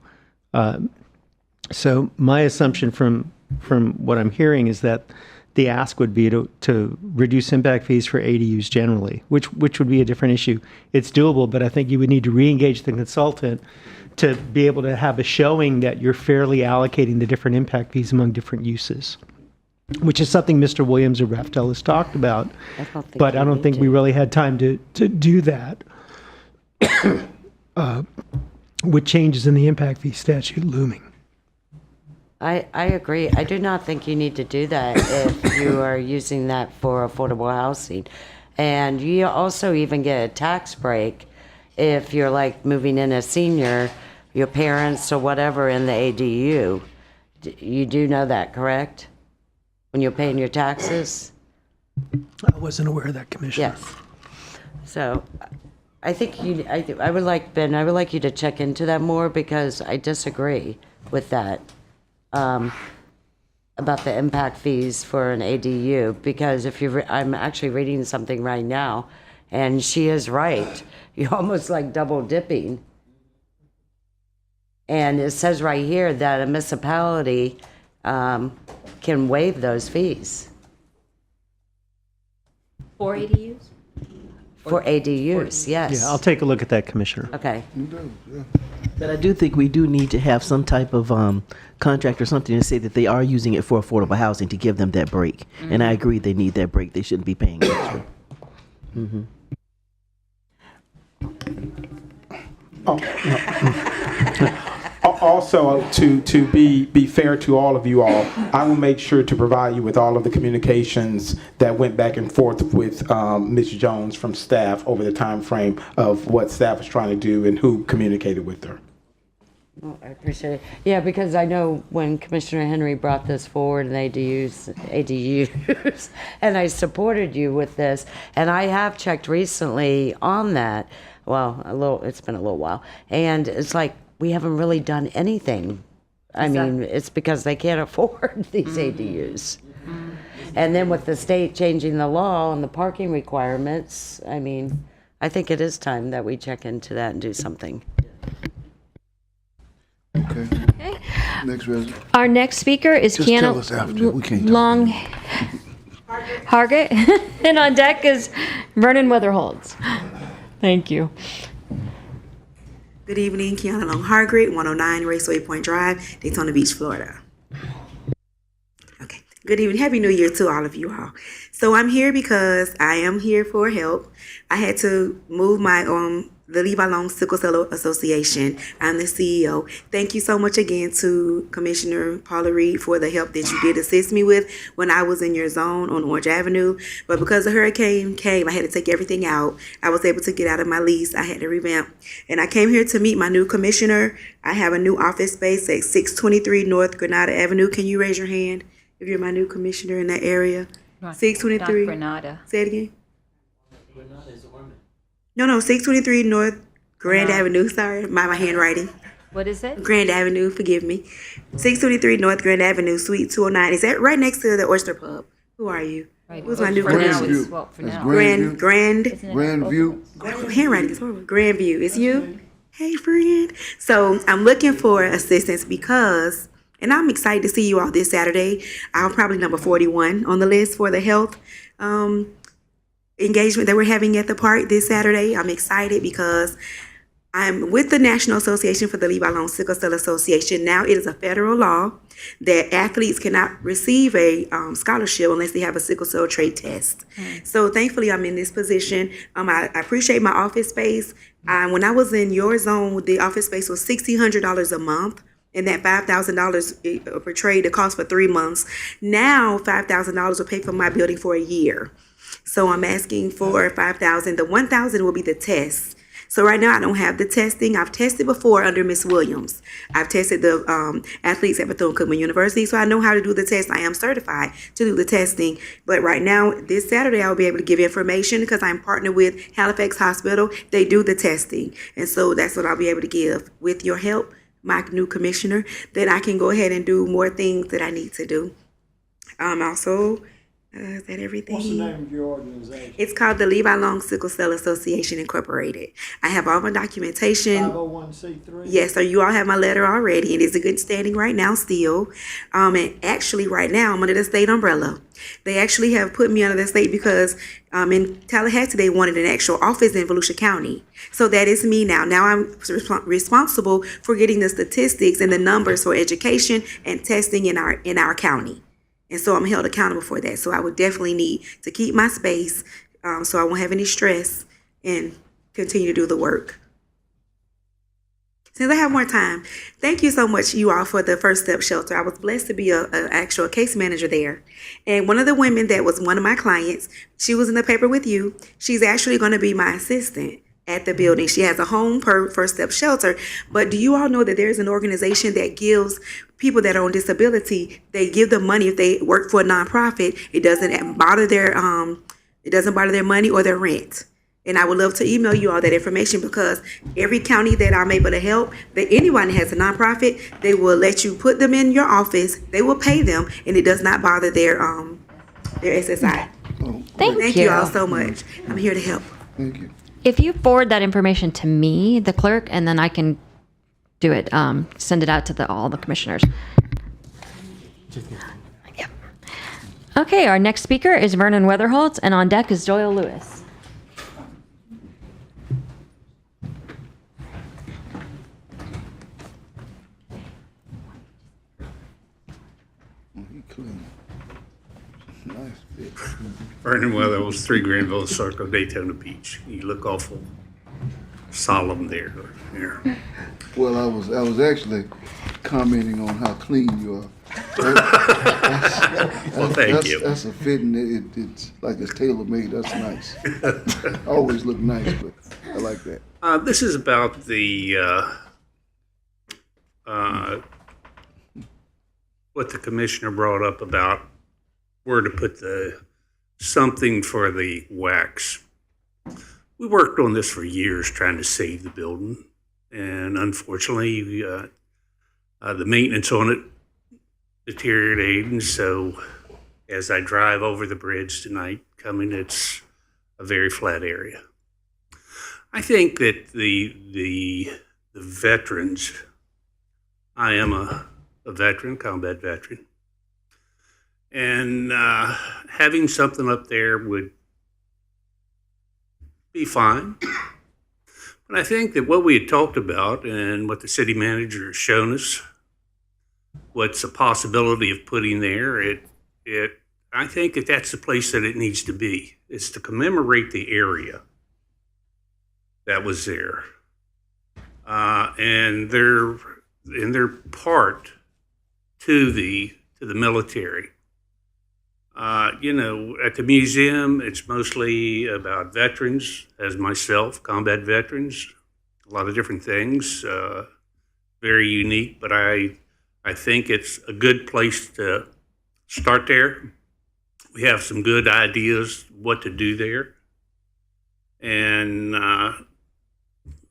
[SPEAKER 12] So my assumption from what I'm hearing is that the ask would be to reduce impact fees for ADUs generally, which would be a different issue. It's doable, but I think you would need to re-engage the consultant to be able to have a showing that you're fairly allocating the different impact fees among different uses, which is something Mr. Williams of Raftel has talked about, but I don't think we really had time to do that with changes in the impact fee statute looming.
[SPEAKER 9] I agree. I do not think you need to do that if you are using that for affordable housing. And you also even get a tax break if you're like moving in a senior, your parents or whatever in the ADU. You do know that, correct? When you're paying your taxes?
[SPEAKER 12] I wasn't aware of that, Commissioner.
[SPEAKER 9] Yes. So I think I would like, Ben, I would like you to check into that more because I disagree with that. About the impact fees for an ADU, because if I'm actually reading something right now, and she is right. You're almost like double dipping. And it says right here that a municipality can waive those fees.
[SPEAKER 14] For ADUs?
[SPEAKER 9] For ADUs, yes.
[SPEAKER 12] Yeah, I'll take a look at that, Commissioner.
[SPEAKER 9] Okay.
[SPEAKER 3] But I do think we do need to have some type of contract or something to say that they are using it for affordable housing to give them that break. Mm-hmm. And I agree they need that break. They shouldn't be paying extra. Mm-hmm.
[SPEAKER 4] Also, to be fair to all of you all, I will make sure to provide you with all of the communications that went back and forth with Ms. Jones from staff over the time frame of what staff was trying to do and who communicated with her.
[SPEAKER 9] Oh, I appreciate it. Yeah, because I know when Commissioner Henry brought this forward and ADUs, and I supported you with this, and I have checked recently on that. Well, it's been a little while, and it's like we haven't really done anything. I mean, it's because they can't afford these ADUs. And then with the state changing the law and the parking requirements, I mean, I think it is time that we check into that and do something.
[SPEAKER 1] Okay. Next resident.
[SPEAKER 2] Our next speaker is
[SPEAKER 1] Just
[SPEAKER 2] Keanu
[SPEAKER 1] tell us after. We can't talk
[SPEAKER 2] Long Hargett, and on deck is Vernon Weatherholtz. Thank you.
[SPEAKER 18] Good evening, Kiana Long Hargreet, 109 Raceway Point Drive, Daytona Beach, Florida. Okay, good evening. Happy New Year to all of you all. So I'm here because I am here for help. I had to move my the Levi Long Sickle Cell Association. I'm the CEO. Thank you so much again to Commissioner Paula Reed for the help that you did assist me with when I was in your zone on Orange Avenue. But because the hurricane came, I had to take everything out. I was able to get out of my lease. I had to revamp. And I came here to meet my new commissioner. I have a new office space at 623 North Granada Avenue. Can you raise your hand if you're my new commissioner in that area? 623.
[SPEAKER 14] Granada.
[SPEAKER 18] Say it again. No, 623 North Grand Avenue. Sorry, my handwriting.
[SPEAKER 14] What is it?
[SPEAKER 18] Grand Avenue, forgive me. 623 North Grand Avenue, Suite 209. Is that right next to the Oyster Pub? Who are you?
[SPEAKER 14] Right.
[SPEAKER 18] Who's my new
[SPEAKER 14] For now,
[SPEAKER 18] commissioner?
[SPEAKER 14] it's, well, for now.
[SPEAKER 18] Grand
[SPEAKER 1] View.
[SPEAKER 18] handwriting is horrible. Grand View. It's you? Hey, friend. So I'm looking for assistance because, and I'm excited to see you all this Saturday. I'm probably number 41 on the list for the health engagement that we're having at the park this Saturday. I'm excited because I'm with the National Association for the Levi Long Sickle Cell Association. Now it is a federal law that athletes cannot receive a scholarship unless they have a sickle cell trait test. So thankfully I'm in this position. I appreciate my office space. When I was in your zone, the office space was $1,600 a month. And that $5,000 portrayed the cost for 3 months. Now $5,000 will pay for my building for a year. So I'm asking for $5,000. The $1,000 will be the test. So right now I don't have the testing. I've tested before under Miss Williams. I've tested the athletes at Bethune-Cookman University, so I know how to do the test. I am certified to do the testing. But right now, this Saturday, I'll be able to give information because I'm partnered with Halifax Hospital. They do the testing. And so that's what I'll be able to give. With your help, my new commissioner, then I can go ahead and do more things that I need to do. Also, is that everything?
[SPEAKER 11] What's the name of your organization?
[SPEAKER 18] It's called the Levi Long Sickle Cell Association Incorporated. I have all my documentation.
[SPEAKER 11] 501c3?
[SPEAKER 18] Yes, so you all have my letter already, and it's a good standing right now still. And actually right now I'm under the state umbrella. They actually have put me under the state because in Tallahassee they wanted an actual office in Volusia County. So that is me now. Now I'm responsible for getting the statistics and the numbers for education and testing in our county. And so I'm held accountable for that. So I would definitely need to keep my space so I won't have any stress and continue to do the work. Since I have more time, thank you so much, you all, for the First Step Shelter. I was blessed to be an actual case manager there. And one of the women that was one of my clients, she was in the paper with you. She's actually going to be my assistant at the building. She has a home per First Step Shelter. But do you all know that there's an organization that gives people that are on disability, they give them money if they work for a nonprofit. It doesn't bother their money or their rent. And I would love to email you all that information because every county that I'm able to help, that anyone that has a nonprofit, they will let you put them in your office. They will pay them, and it does not bother their SSI. Thank you all so much. I'm here to help.
[SPEAKER 1] Thank you.
[SPEAKER 2] If you forward that information to me, the clerk, and then I can do it, send it out to all the commissioners. Yep. Okay, our next speaker is Vernon Weatherholtz, and on deck is Doyle Lewis.
[SPEAKER 1] Nice fit.
[SPEAKER 19] Vernon Weatherholtz, 3 Granville Circle, Daytona Beach. You look awful solemn there.
[SPEAKER 1] Well, I was actually commenting on how clean you are.
[SPEAKER 19] Thank you.
[SPEAKER 1] That's a fitting. It's like it's tailor made. That's nice. Always look nice, but I like that.
[SPEAKER 19] This is about the what the commissioner brought up about where to put the something for the wax. We worked on this for years trying to save the building, and unfortunately, the maintenance on it deteriorating. So, as I drive over the bridge tonight coming, it's a very flat area. I think that the veterans. I am a veteran, combat veteran, and having something up there would be fine. But I think that what we had talked about and what the city manager has shown us, what's a possibility of putting there, I think that that's the place that it needs to be. It's to commemorate the area that was there, and their part to the military. At the museum, it's mostly about veterans, as myself, combat veterans, a lot of different things, very unique, but I think it's a good place to start there. We have some good ideas what to do there. And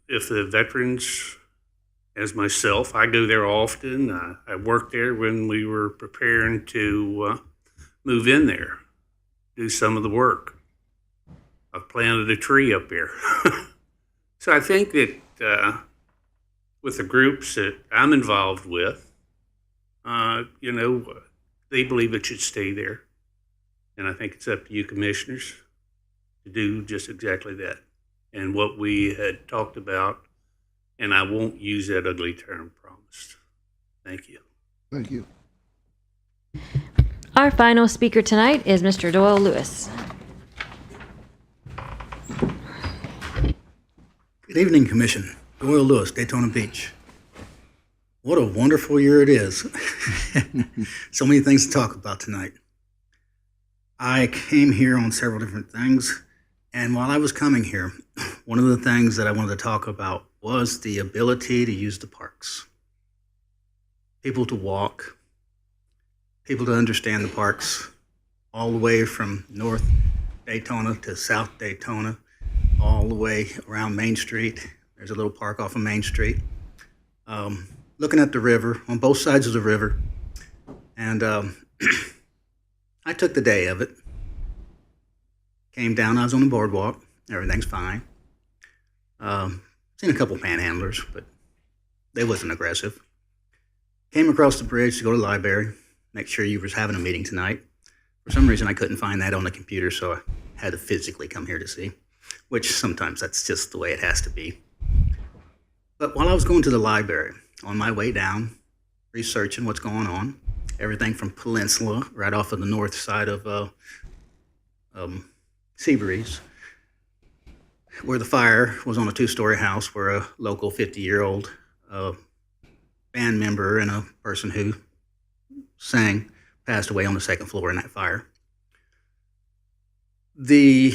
[SPEAKER 19] if the veterans, as myself, I go there often. I worked there when we were preparing to move in there, do some of the work. I've planted a tree up there. So I think that with the groups that I'm involved with, they believe it should stay there. And I think it's up to you commissioners to do just exactly that. And what we had talked about, and I won't use that ugly term, promised. Thank you.
[SPEAKER 1] Thank you.
[SPEAKER 2] Our final speaker tonight is Mr. Doyle Lewis.
[SPEAKER 8] Good evening, Commission. Doyle Lewis, Daytona Beach. What a wonderful year it is. So many things to talk about tonight. I came here on several different things, and while I was coming here, one of the things that I wanted to talk about was the ability to use the parks. People to walk, people to understand the parks, all the way from North Daytona to South Daytona, all the way around Main Street. There's a little park off of Main Street. Looking at the river, on both sides of the river. And I took the day of it. Came down, I was on the boardwalk. Everything's fine. Seen a couple panhandlers, but they wasn't aggressive. Came across the bridge to go to the library, make sure you was having a meeting tonight. For some reason, I couldn't find that on the computer, so I had to physically come here to see, which sometimes that's just the way it has to be. But while I was going to the library, on my way down, researching what's going on, everything from Peninsula, right off of the north side of Seabreeze, where the fire was on a two-story house where a local 50-year-old band member and a person who sang passed away on the second floor in that fire. The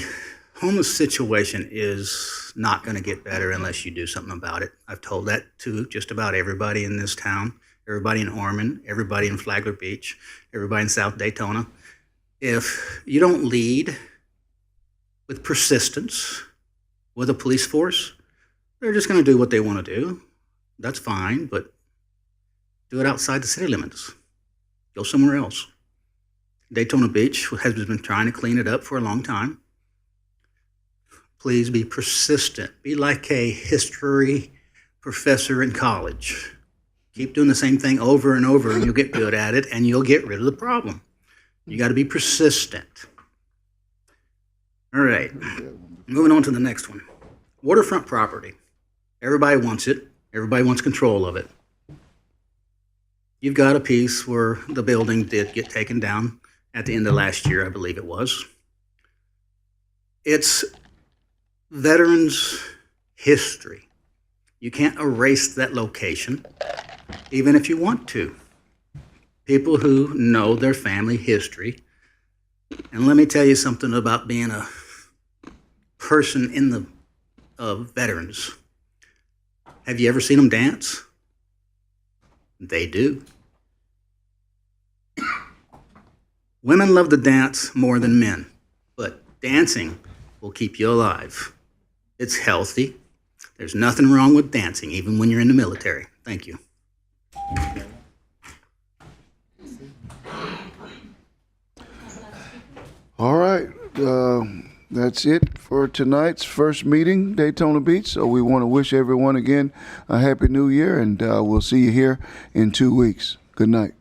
[SPEAKER 8] homeless situation is not going to get better unless you do something about it. I've told that to just about everybody in this town, everybody in Ormond, everybody in Flagler Beach, everybody in South Daytona. If you don't lead with persistence with a police force, they're just going to do what they want to do. That's fine, but do it outside the city limits. Go somewhere else. Daytona Beach has been trying to clean it up for a long time. Please be persistent. Be like a history professor in college. Keep doing the same thing over and over, and you'll get good at it, and you'll get rid of the problem. You got to be persistent. All right. Moving on to the next one. Waterfront property. Everybody wants it. Everybody wants control of it. You've got a piece where the building did get taken down at the end of last year, I believe it was. It's veterans' history. You can't erase that location, even if you want to. People who know their family history. And let me tell you something about being a person in the veterans. Have you ever seen them dance? They do. Women love to dance more than men, but dancing will keep you alive. It's healthy. There's nothing wrong with dancing, even when you're in the military. Thank you.
[SPEAKER 1] All right, that's it for tonight's first meeting, Daytona Beach. So we want to wish everyone again a Happy New Year, and we'll see you here in 2 weeks. Good night.